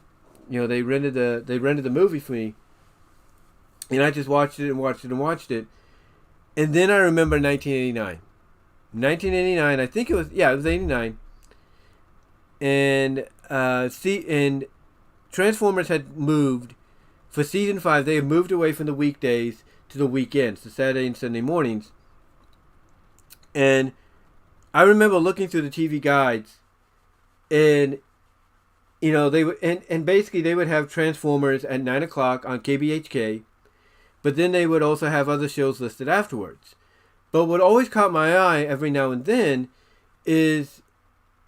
They rented the movie for me. And I just watched it and watched it and watched it. And then I remember 1989. 1989, I think it was 89. And Transformers had moved, for season 5, they had moved away from the weekdays to the weekends, to Saturday and Sunday mornings. And I remember looking through the TV guides, and they would, and basically they would have Transformers at 9 o'clock on KBHK, but then they would also have other shows listed afterwards. But what always caught my eye every now and then is,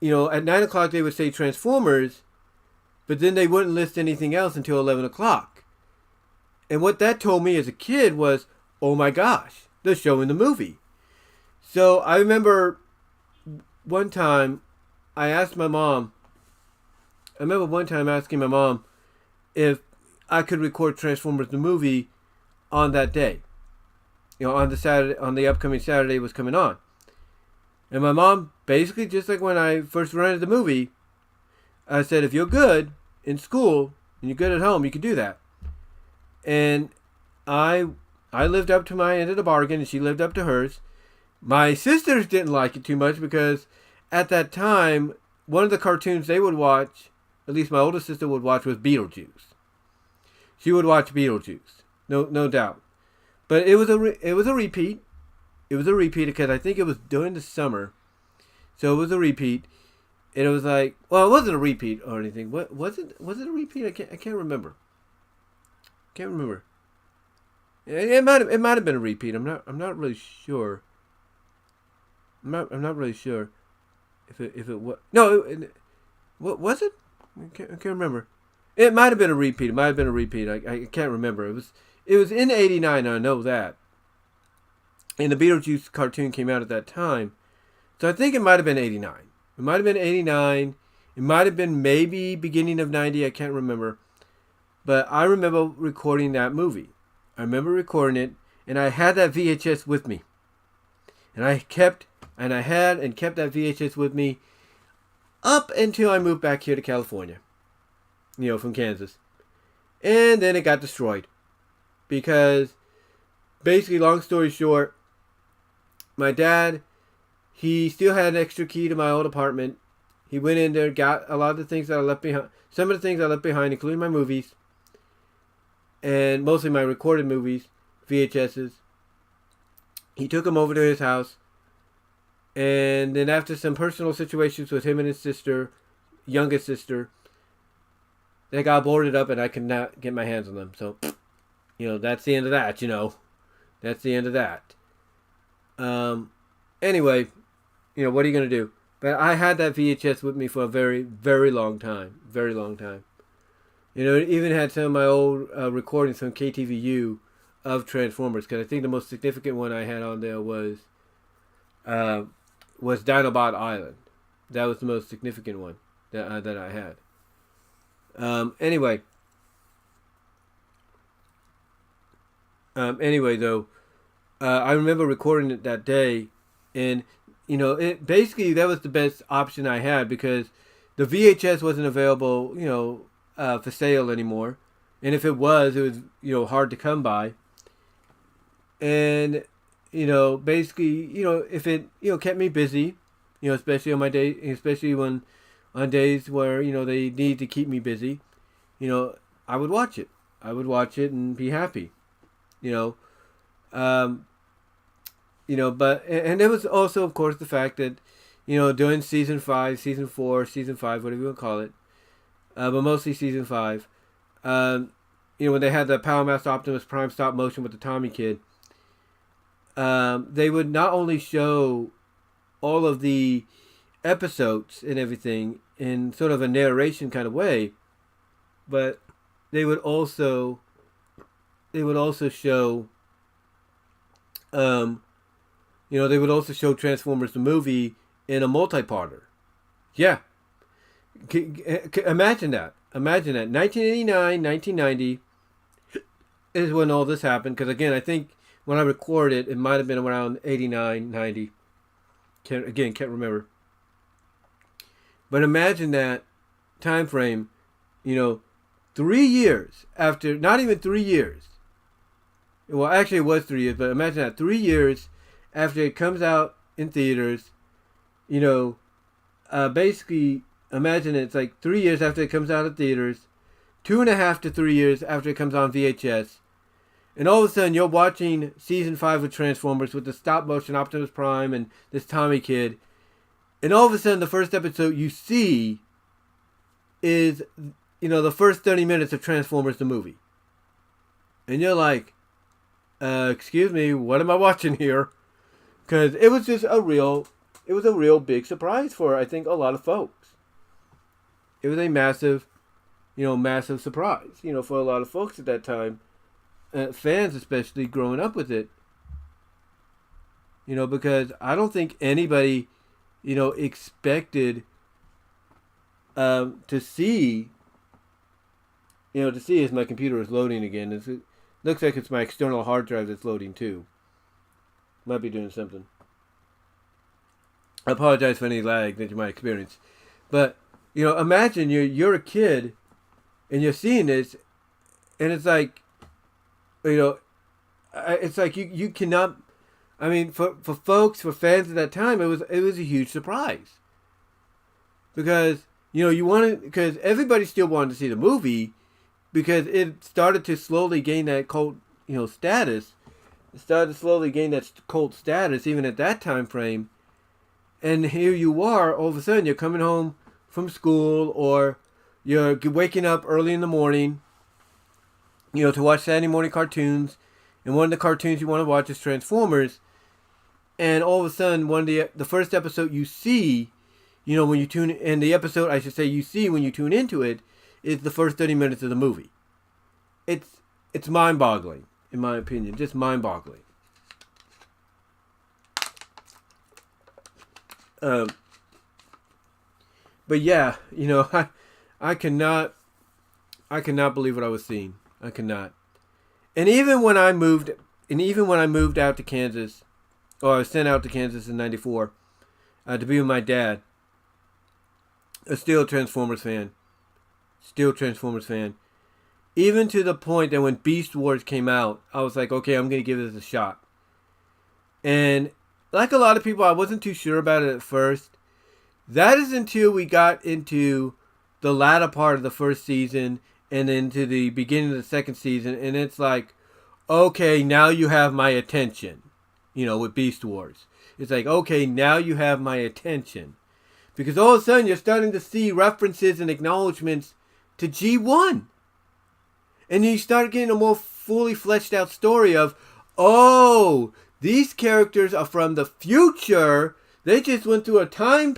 at 9 o'clock they would say Transformers, but then they wouldn't list anything else until 11 o'clock. And what that told me as a kid was, oh my gosh, they're showing the movie. So I remember one time I asked my mom, asking my mom if I could record Transformers the movie on that day. On the upcoming Saturday was coming on. And my mom, basically just like when I first rented the movie, I said, if you're good in school and you're good at home, you can do that. And I lived up to my end of the bargain, and she lived up to hers. My sisters didn't like it too much because at that time, one of the cartoons they would watch, at least my older sister would watch, was Beetlejuice. She would watch Beetlejuice, no doubt. But it was a repeat. It was a repeat because I think it was during the summer, so it was a repeat. And it was like, well, it wasn't a repeat or anything. What was it? Was it a repeat? I can't remember. Can't remember. It might have been a repeat. I'm not really sure. I'm not really sure if it was. No, what was it? I can't remember. It might have been a repeat. I can't remember. It was in '89. I know that. And the Beetlejuice cartoon came out at that time, so I think it might have been '89. It might have been '89. It might have been maybe beginning of '90. I can't remember. But I remember recording that movie. I remember recording it, and I had that VHS with me. And I kept that VHS with me up until I moved back here to California. From Kansas. And then it got destroyed. Because, basically, long story short, my dad, he still had an extra key to my old apartment. He went in there, got a lot of the things that I left behind. Some of the things I left behind, including my movies. And mostly my recorded movies, VHSs. He took them over to his house. And then after some personal situations with him and his sister, youngest sister, they got boarded up and I could not get my hands on them. So, that's the end of that, That's the end of that. Anyway, what are you going to do? But I had that VHS with me for a very, very long time. Very long time. It even had some of my old recordings from KTVU of Transformers. Because I think the most significant one I had on there was Dinobot Island. That was the most significant one that I had. Anyway, though, I remember recording it that day, and it basically that was the best option I had because the VHS wasn't available, for sale anymore, and if it was hard to come by, and basically if it kept me busy, especially on my day, especially when on days where they need to keep me busy, I would watch it. I would watch it and be happy, But and there was also, of course, the fact that during season 5, season 4, season 5, whatever you want to call it, but mostly season 5, when they had the Power Master Optimus Prime stop motion with the Tommy Kid, they would not only show all of the episodes and everything in sort of a narration kind of way, but they would also show Transformers the movie in a multi-parter. Yeah. Imagine that. 1989, 1990 is when all this happened. Because again, I think when I recorded it might have been around 89, 90. Can't remember. But imagine that time frame, 3 years after, not even 3 years. Well, actually it was 3 years, but imagine that 3 years after it comes out in theaters, basically imagine it's like 3 years after it comes out of theaters, 2.5 to 3 years after it comes on VHS, And all of a sudden, you're watching season 5 of Transformers with the stop motion Optimus Prime and this Tommy kid. And all of a sudden, the first episode you see is, the first 30 minutes of Transformers the movie. And you're like, excuse me, what am I watching here? Because it was just a real big surprise for, I think, a lot of folks. It was a massive surprise, for a lot of folks at that time. Fans especially growing up with it. Because I don't think anybody, expected to see as my computer is loading again. It looks like it's my external hard drive that's loading too. Might be doing something. I apologize for any lag that you might experience. But, imagine you're a kid and you're seeing this and it's like, it's like you cannot, for fans at that time, it was a huge surprise. Because, because everybody still wanted to see the movie because it started to slowly gain that cult, status. It started to slowly gain that cult status even at that time frame. And here you are, all of a sudden you're coming home from school or you're waking up early in the morning, to watch Saturday morning cartoons. And one of the cartoons you want to watch is Transformers. And all of a sudden, the first episode you see, when you tune in, the episode I should say you see when you tune into it, is the first 30 minutes of the movie. It's mind-boggling, in my opinion. Just mind-boggling. But yeah, I cannot believe what I was seeing. I cannot. And even when I moved out to Kansas, or I was sent out to Kansas in '94 to be with my dad, still a Transformers fan. Even to the point that when Beast Wars came out, I was like, okay, I'm going to give this a shot. And like a lot of people, I wasn't too sure about it at first. That is until we got into the latter part of the first season and into the beginning of the second season. And it's like, okay, now you have my attention, with Beast Wars. It's like, okay, now you have my attention. Because all of a sudden you're starting to see references and acknowledgments to G1. And you start getting a more fully fleshed out story of, oh, these characters are from the future. They just went through a time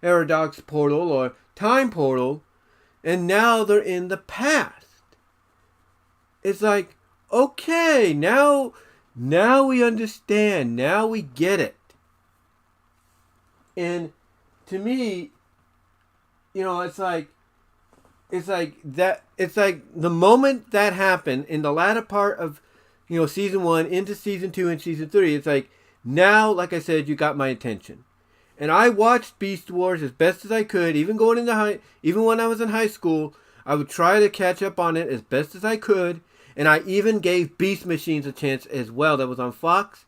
paradox portal or time portal. And now they're in the past. It's like, okay, now we understand. Now we get it. And to me, it's like the moment that happened in the latter part of, season 1 into season 2 and season 3, it's like, now, like I said, you got my attention. And I watched Beast Wars as best as I could, even when I was in high school, I would try to catch up on it as best as I could. And I even gave Beast Machines a chance as well. That was on Fox.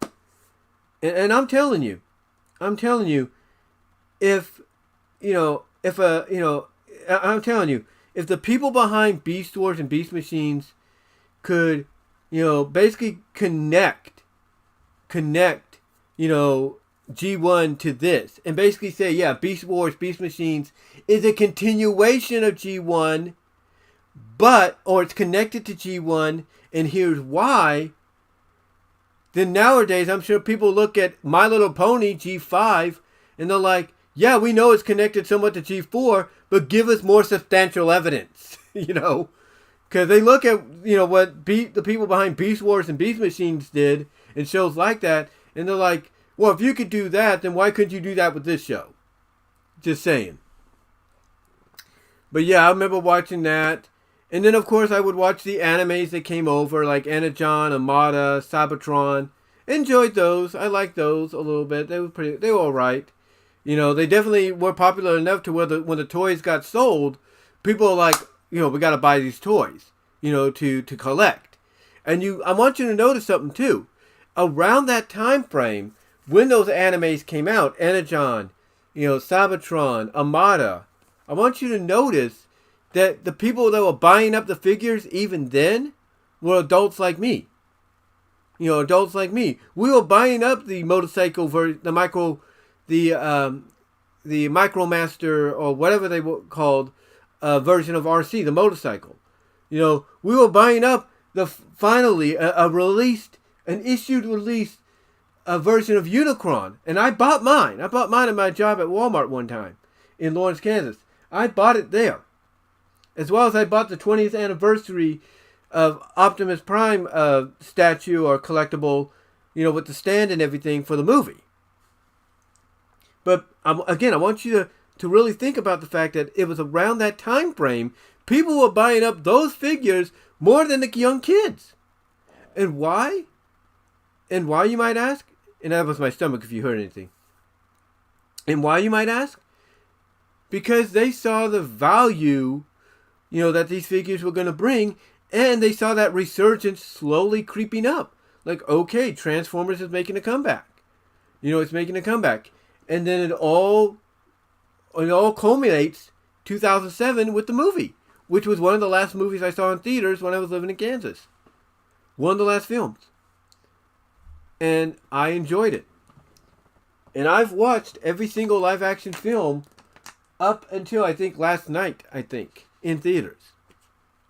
And I'm telling you, I'm telling you, if the people behind Beast Wars and Beast Machines could, basically connect, G1 to this and basically say, yeah, Beast Wars, Beast Machines is a continuation of G1, or it's connected to G1, and here's why. Then nowadays, I'm sure people look at My Little Pony G5 and they're like, yeah, we know it's connected somewhat to G4, but give us more substantial evidence, because they look at, what the people behind Beast Wars and Beast Machines did and shows like that, and they're like, well, if you could do that, then why couldn't you do that with this show? Just saying. But yeah, I remember watching that. And then, of course, I would watch the animes that came over, like Energon, Amada, Cybertron. Enjoyed those. I liked those a little bit. They were all right. They definitely were popular enough to where when the toys got sold, people were like, we got to buy these toys, to collect. And I want you to notice something, too. Around that time frame, when those animes came out, Energon, Cybertron, Amada, I want you to notice that the people that were buying up the figures even then were adults like me. adults like me, we were buying up the motorcycle the Micromaster or whatever they were called version of RC, the motorcycle. We were buying up finally an issued release version of Unicron, and I bought mine. I bought mine at my job at Walmart one time in Lawrence, Kansas. I bought it there, as well as I bought the 20th anniversary of Optimus Prime statue or collectible, with the stand and everything for the movie. But again, I want you to really think about the fact that it was around that time frame people were buying up those figures more than the young kids. And why? And why, you might ask? And that was my stomach if you heard anything. And why, you might ask? Because they saw the value, that these figures were going to bring, and they saw that resurgence slowly creeping up. Like, okay, Transformers is making a comeback. It's making a comeback. And then it all culminates 2007 with the movie, which was one of the last movies I saw in theaters when I was living in Kansas. One of the last films. And I enjoyed it. And I've watched every single live action film up until I think last night, in theaters.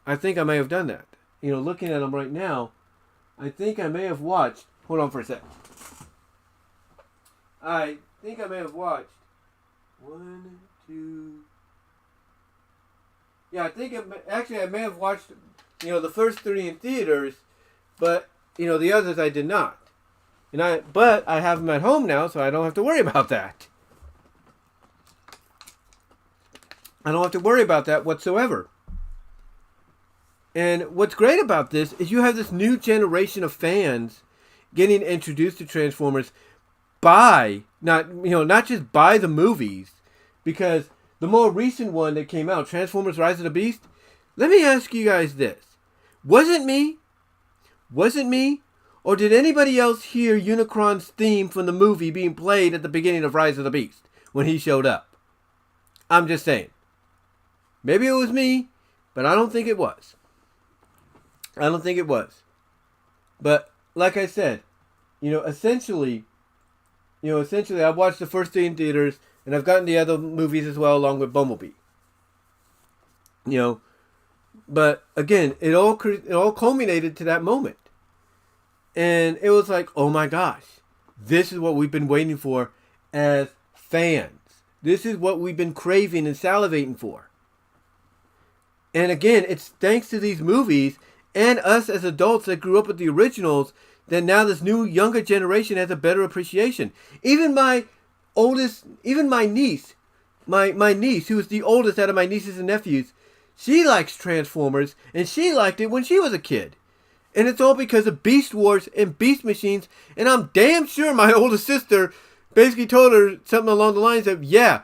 I think I may have done that. Looking at them right now, I think I may have watched, hold on for a sec. I think I may have watched 1, 2. Yeah, I may have watched, the first 3 in theaters, but, the others I did not. But I have them at home now, so I don't have to worry about that. I don't have to worry about that whatsoever. And what's great about this is you have this new generation of fans getting introduced to Transformers not just by the movies, because the more recent one that came out, Transformers Rise of the Beast, let me ask you guys this. Was it me? Or did anybody else hear Unicron's theme from the movie being played at the beginning of Rise of the Beast when he showed up? I'm just saying. Maybe it was me, but I don't think it was. But like I said, essentially I've watched the first 3 in theaters, and I've gotten the other movies as well, along with Bumblebee. But again, it all culminated to that moment. And it was like, oh my gosh, this is what we've been waiting for as fans. This is what we've been craving and salivating for. And again, it's thanks to these movies and us as adults that grew up with the originals that now this new younger generation has a better appreciation. Even my niece, my niece, who is the oldest out of my nieces and nephews, she likes Transformers, and she liked it when she was a kid. And it's all because of Beast Wars and Beast Machines. And I'm damn sure my oldest sister basically told her something along the lines of, yeah,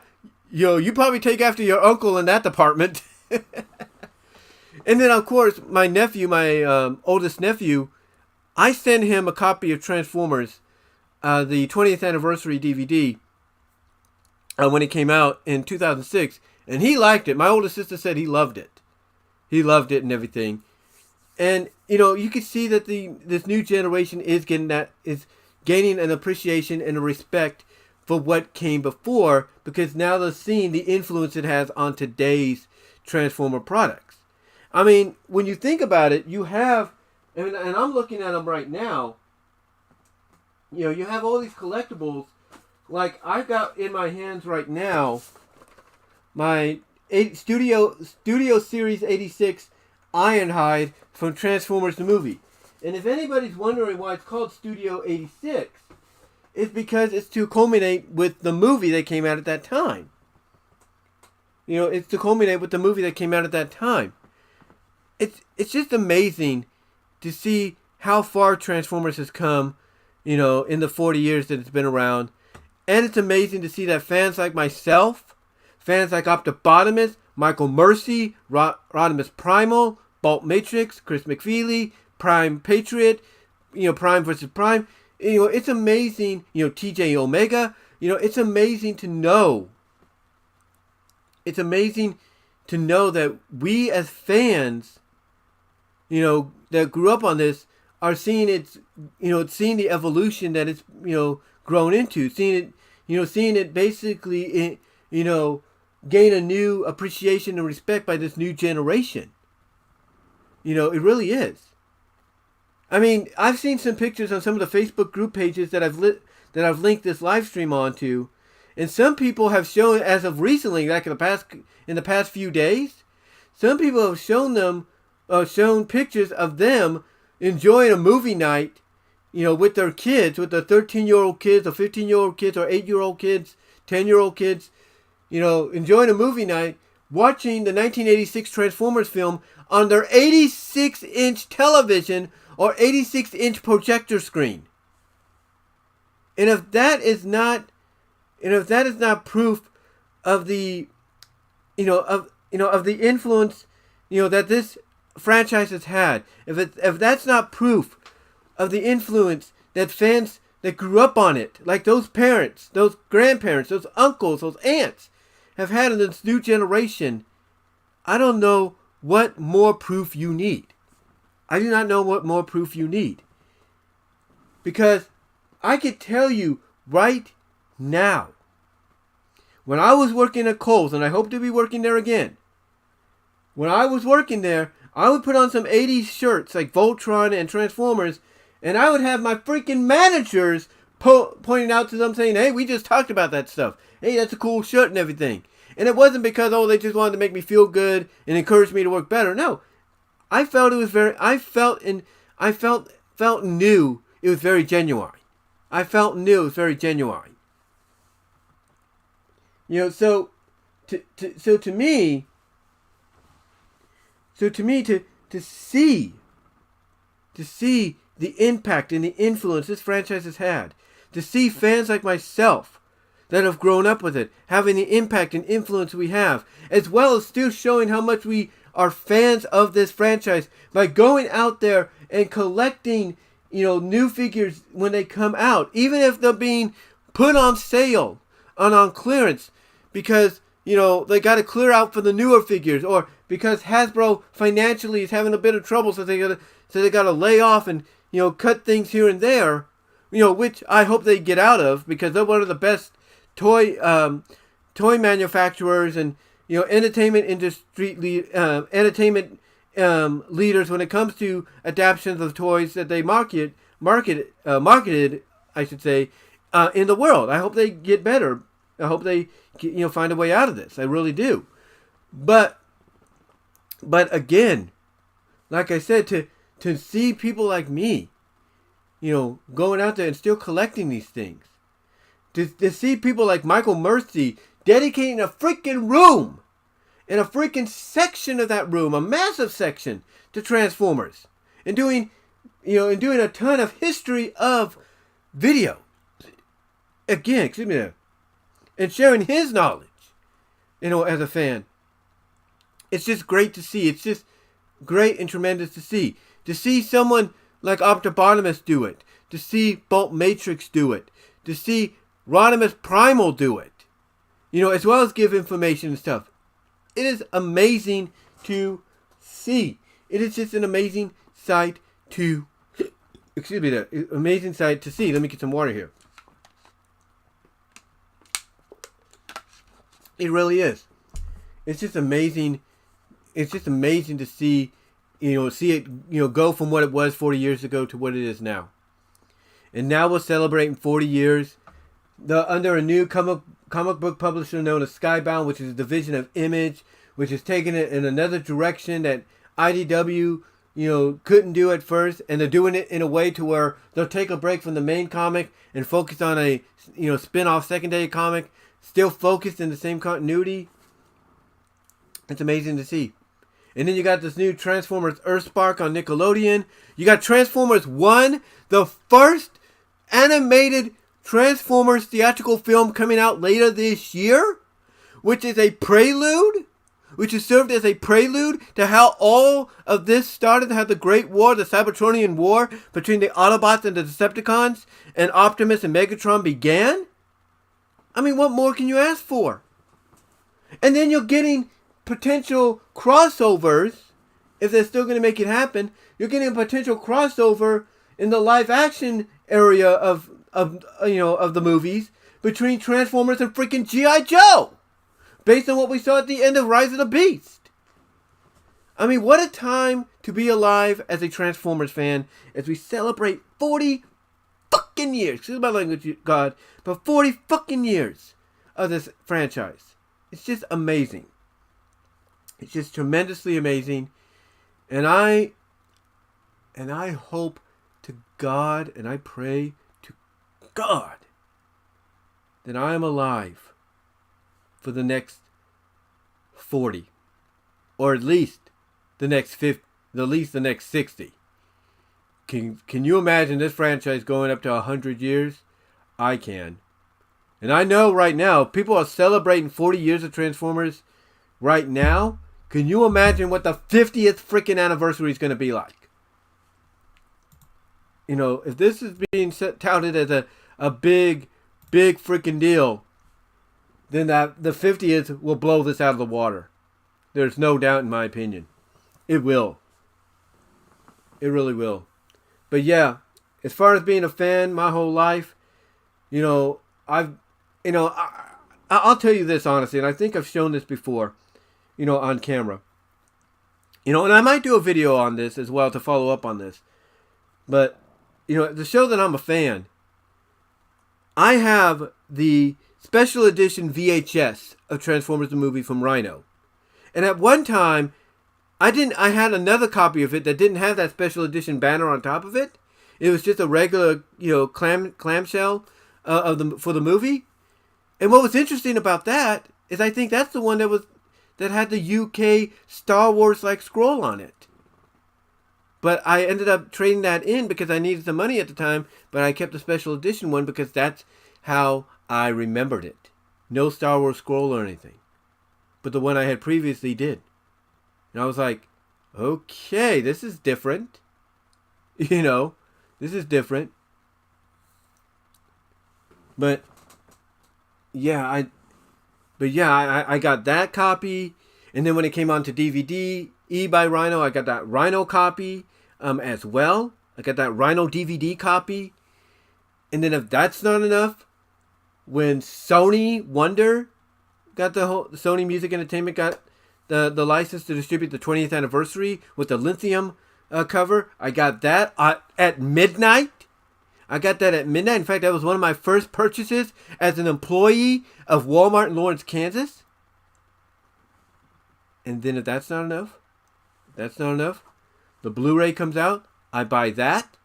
you probably take after your uncle in that department. And then, of course, my nephew, my oldest nephew, I sent him a copy of Transformers, the 20th anniversary DVD, when it came out in 2006. And he liked it. My oldest sister said he loved it. He loved it and everything. And, you can see that this new generation is gaining an appreciation and a respect for what came before, because now they're seeing the influence it has on today's Transformer products. I mean, when you think about it, you have, and I'm looking at them right now, you have all these collectibles. Like, I've got in my hands right now my Studio Series 86 Ironhide from Transformers the movie. And if anybody's wondering why it's called Studio 86, it's because it's to culminate with the movie that came out at that time. It's to culminate with the movie that came out at that time. It's just amazing to see how far Transformers has come, in the 40 years that it's been around. And it's amazing to see that fans like myself, fans like Optibotimus, Michael Mercy, Rodimus Primal, Bolt Matrix, Chris McFeely, Prime Patriot, Prime versus Prime. It's amazing, TJ Omega. It's amazing to know. It's amazing to know that we as fans, that grew up on this, are seeing its, seeing the evolution that it's, grown into, seeing it basically, gain a new appreciation and respect by this new generation. It really is. I mean, I've seen some pictures on some of the Facebook group pages that I've linked this live stream onto, and some people have shown, as of recently, like in the past few days, some people have shown pictures of them enjoying a movie night, with their kids, with their 13-year-old kids, or 15-year-old kids, or 8-year-old kids, 10-year-old kids, enjoying a movie night, watching the 1986 Transformers film on their 86-inch television or 86-inch projector screen. And if that is not proof of the, of the influence, that this franchise has had, if that's not proof of the influence that fans that grew up on it, like those parents, those grandparents, those uncles, those aunts, have had in this new generation, I don't know what more proof you need. I do not know what more proof you need. Because I could tell you right now, when I was working at Kohl's, and I hope to be working there again, when I was working there, I would put on some 80s shirts like Voltron and Transformers, and I would have my freaking managers pointing out to them saying, hey, we just talked about that stuff. Hey, that's a cool shirt and everything. And it wasn't because, they just wanted to make me feel good and encourage me to work better. No. I felt new it was very genuine. I felt new it was very genuine. So to me, to see the impact and the influence this franchise has had, to see fans like myself that have grown up with it having the impact and influence we have, as well as still showing how much we are fans of this franchise by going out there and collecting, new figures when they come out, even if they're being put on sale on clearance, because they got to clear out for the newer figures, or because Hasbro financially is having a bit of trouble, so they got to lay off and cut things here and there, which I hope they get out of, because they're one of the best toy manufacturers and entertainment industry leaders when it comes to adaptations of toys that they marketed, I should say, in the world. I hope they get better. I hope they find a way out of this. I really do. But again, like I said, to see people like me, going out there and still collecting these things, to see people like Michael Mercy dedicating a freaking room, and a freaking section of that room, a massive section, to Transformers, and doing a ton of history of video. Again, excuse me there, and sharing his knowledge, as a fan. It's just great to see. It's just great and tremendous to see. To see someone like Optibotimus do it, to see Bolt Matrix do it, to see Rodimus Primal do it, as well as give information and stuff. It is amazing to see. It is just an amazing sight to, amazing sight to see. Let me get some water here. It really is. It's just amazing. It's just amazing to see, see it, go from what it was 40 years ago to what it is now. And now we're celebrating 40 years. Under a new comic book publisher known as Skybound, which is a division of Image, which is taking it in another direction that IDW, couldn't do at first, and they're doing it in a way to where they'll take a break from the main comic and focus on a, spin-off secondary comic, still focused in the same continuity. It's amazing to see. And then you got this new Transformers Earthspark on Nickelodeon. You got Transformers 1, the first animated Transformers theatrical film coming out later this year, which is a prelude, which is served as a prelude to how all of this started, how the Great War, the Cybertronian War between the Autobots and the Decepticons, and Optimus and Megatron began. I mean, what more can you ask for? And then you're getting potential crossovers, if they're still going to make it happen. You're getting a potential crossover in the live action area of the movies between Transformers and freaking G.I. Joe, based on what we saw at the end of Rise of the Beast. I mean, what a time to be alive as a Transformers fan as we celebrate 40 fucking years. Excuse my language, God, but 40 fucking years of this franchise. It's just amazing. It's just tremendously amazing. And I hope to God, and I pray to God that I am alive for the next 40, or at least the next 50, at least the next 60. Can you imagine this franchise going up to 100 years? I can. And I know right now, people are celebrating 40 years of Transformers right now. Can you imagine what the 50th freaking anniversary is going to be like? You know, if this is being touted as a big freaking deal, then that the 50th will blow this out of the water. There's no doubt in my opinion. It will. It really will. But yeah, as far as being a fan my whole life, I'll tell you this honestly, and I think I've shown this before, on camera. And I might do a video on this as well to follow up on this. But, to show that I'm a fan, I have the special edition VHS of Transformers the movie from Rhino. And at one time, I had another copy of it that didn't have that special edition banner on top of it. It was just a regular, clamshell for the movie. And what was interesting about that is I think that's the one that had the UK Star Wars like scroll on it. But I ended up trading that in because I needed some money at the time, but I kept the special edition one because that's how I remembered it. No Star Wars scroll or anything. But the one I had previously did. And I was like, okay, this is different. This is different. But yeah, I got that copy, and then when it came on to DVD, by Rhino, I got that Rhino copy as well. I got that Rhino DVD copy. And then if that's not enough, when Sony Wonder got the Sony Music Entertainment got the license to distribute the 20th anniversary with the lithium cover, I got that at midnight. I got that at midnight. In fact, that was one of my first purchases as an employee of Walmart in Lawrence, Kansas. And then if that's not enough, the Blu-ray comes out, I buy that.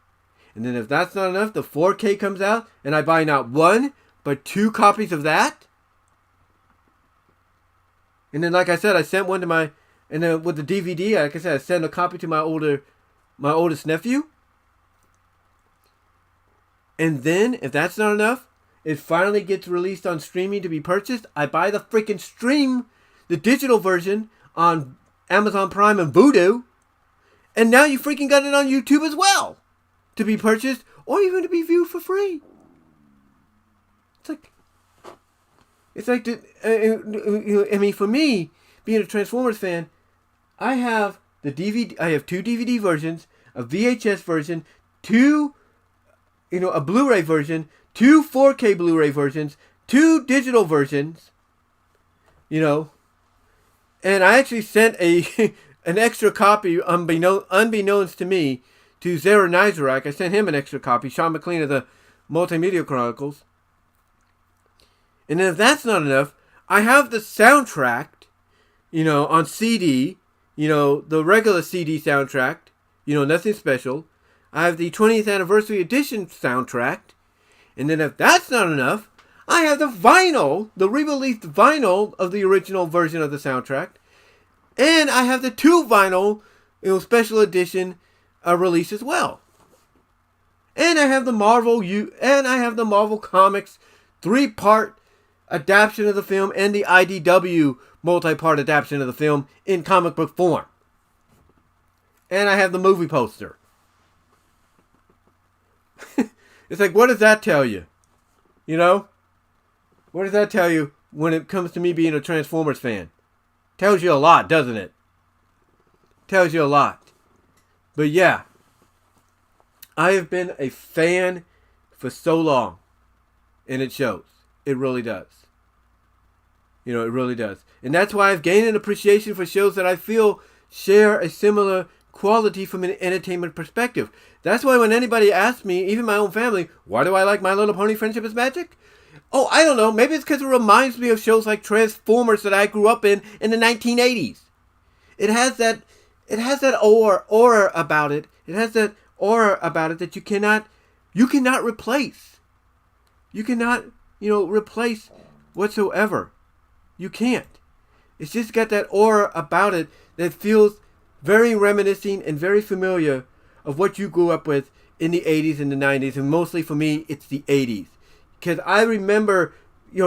And then if that's not enough, the 4K comes out, and I buy not one, but 2 copies of that. And then, like I said, I sent one to and then with the DVD, like I said, I sent a copy to my oldest nephew. And then, if that's not enough, it finally gets released on streaming to be purchased. I buy the freaking stream, the digital version, on Amazon Prime and Vudu. And now you freaking got it on YouTube as well, to be purchased or even to be viewed for free. It's like, I mean, for me, being a Transformers fan, I have the DVD. I have 2 DVD versions, a VHS version, a Blu-ray version, 2 4K Blu-ray versions, 2 digital versions. And I actually sent an extra copy, unbeknownst to me, to Zara Nizarak. I sent him an extra copy, Sean McLean of the Multimedia Chronicles. And then if that's not enough, I have the soundtrack, on CD, the regular CD soundtrack, nothing special. I have the 20th anniversary edition soundtrack. And then if that's not enough, I have the vinyl, the re-released vinyl of the original version of the soundtrack. And I have the 2 vinyl, special edition release as well. And I have the Marvel Comics 3-part adaptation of the film and the IDW multi-part adaptation of the film in comic book form. And I have the movie poster. It's like, what does that tell you? What does that tell you when it comes to me being a Transformers fan? Tells you a lot, doesn't it? Tells you a lot. But yeah, I have been a fan for so long, and it shows. It really does. You know, it really does. And that's why I've gained an appreciation for shows that I feel share a similar quality from an entertainment perspective. That's why when anybody asks me, even my own family, why do I like My Little Pony Friendship is Magic? Oh, I don't know. Maybe it's because it reminds me of shows like Transformers that I grew up in the 1980s. It has that aura about it. It has that aura about it that you cannot replace. You cannot, replace whatsoever. You can't. It's just got that aura about it that feels very reminiscing and very familiar of what you grew up with in the 80s and the 90s. And mostly for me, it's the 80s. Because I remember,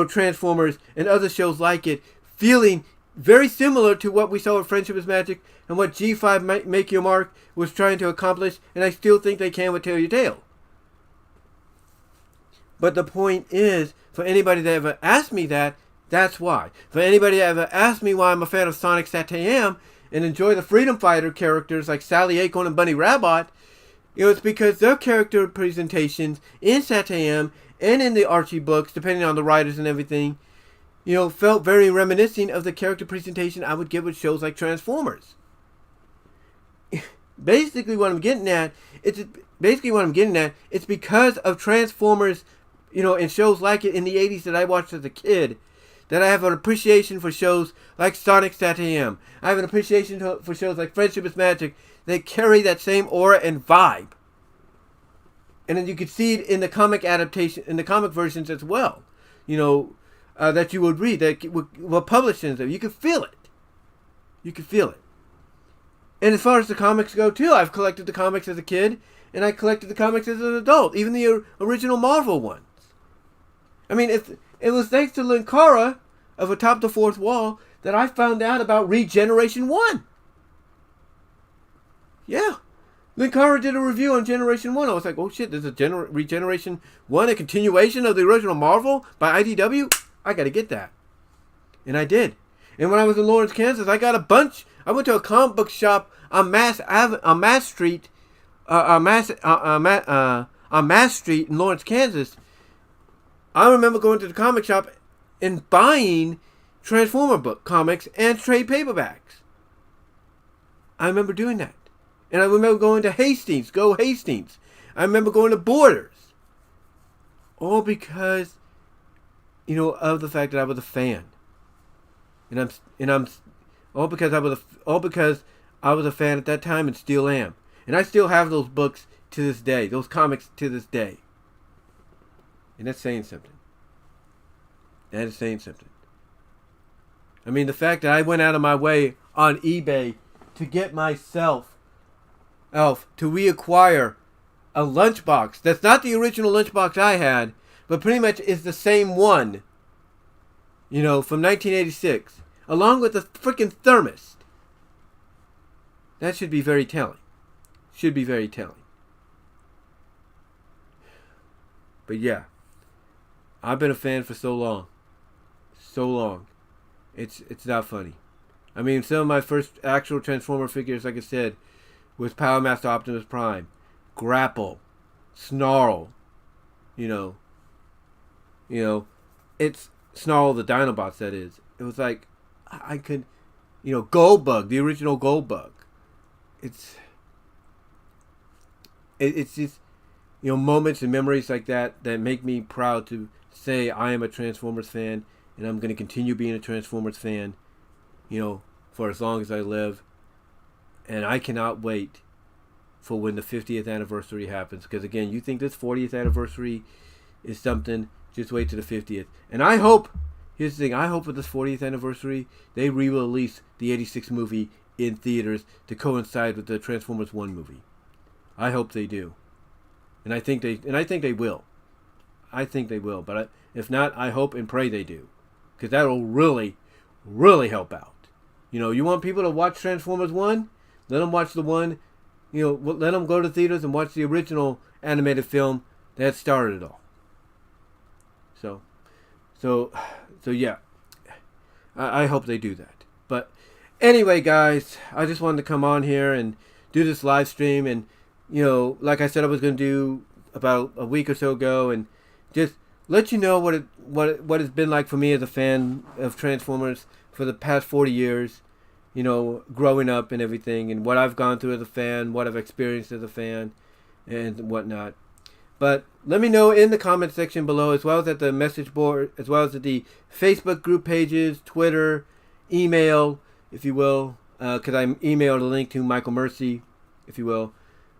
Transformers and other shows like it feeling very similar to what we saw with Friendship is Magic and what G5 Make Your Mark was trying to accomplish. And I still think they can with Tell Your Tale. But the point is, for anybody that ever asked me that, that's why. For anybody that ever asked me why I'm a fan of Sonic Sat-AM and enjoy the Freedom Fighter characters like Sally Acorn and Bunny Rabbit, it's because their character presentations in Sat-AM and in the Archie books, depending on the writers and everything, felt very reminiscent of the character presentation I would get with shows like Transformers. Basically what I'm getting at, it's because of Transformers, and shows like it in the 80s that I watched as a kid, that I have an appreciation for shows like Sonic Sat-AM. I have an appreciation for shows like Friendship is Magic that carry that same aura and vibe. And then you could see it in the comic adaptation, in the comic versions as well. That you would read, that were published in them. You could feel it. You could feel it. And as far as the comics go too, I've collected the comics as a kid, and I collected the comics as an adult, even the original Marvel ones. I mean, it was thanks to Linkara of Atop the Fourth Wall that I found out about Regeneration 1. Yeah. Linkara did a review on Generation 1. I was like, oh shit, there's a Regeneration 1, a continuation of the original Marvel by IDW? I gotta get that. And I did. And when I was in Lawrence, Kansas, I got a bunch. I went to a comic book shop on Mass Street in Lawrence, Kansas. I remember going to the comic shop and buying Transformer book comics and trade paperbacks. I remember doing that. And I remember going to Hastings. I remember going to Borders. All because, of the fact that I was a fan. And I'm all because I was a fan at that time and still am. And I still have those books to this day, those comics to this day. And that's saying something. That is saying something. I mean, the fact that I went out of my way on eBay to get myself, to reacquire a lunchbox that's not the original lunchbox I had, but pretty much is the same one, from 1986, along with the freaking thermos. That should be very telling. But yeah, I've been a fan for so long. It's not funny. I mean, some of my first actual Transformer figures, like I said, was Power Master Optimus Prime, Grapple, Snarl. It's Snarl the Dinobots, that is. It was like, I could, Goldbug, the original Goldbug. It's just, moments and memories like that make me proud to say I am a Transformers fan, and I'm going to continue being a Transformers fan, for as long as I live. And I cannot wait for when the 50th anniversary happens. Because again, you think this 40th anniversary is something, just wait to the 50th. And I hope, here's the thing, I hope for this 40th anniversary, they re-release the 86 movie in theaters to coincide with the Transformers 1 movie. I hope they do. And I think they will. But if not, I hope and pray they do. Because that will really, really help out. You want people to watch Transformers 1? Let them watch the one, let them go to theaters and watch the original animated film that started it all. So yeah. I hope they do that. But anyway, guys, I just wanted to come on here and do this live stream and like I said, I was going to do about a week or so ago, and just let you know what it's been like for me as a fan of Transformers for the past 40 years. Growing up and everything, and what I've gone through as a fan, what I've experienced as a fan, and whatnot. But let me know in the comment section below, as well as at the message board, as well as at the Facebook group pages, Twitter, email, if you will, because I emailed a link to Michael Mercy, if you will,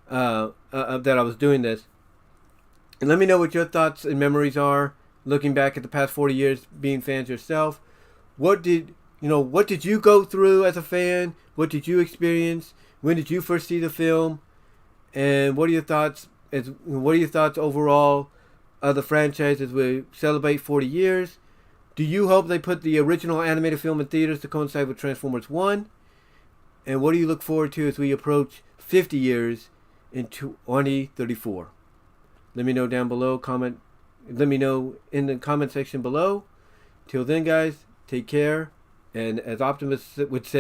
that I was doing this. And let me know what your thoughts and memories are, looking back at the past 40 years being fans yourself. What did you go through as a fan? What did you experience? When did you first see the film? And what are your thoughts? What are your thoughts overall of the franchise as we celebrate 40 years? Do you hope they put the original animated film in theaters to coincide with Transformers 1? And what do you look forward to as we approach 50 years in 2034? Let me know down below. Let me know in the comment section below. Till then, guys, take care. And as Optimus would say,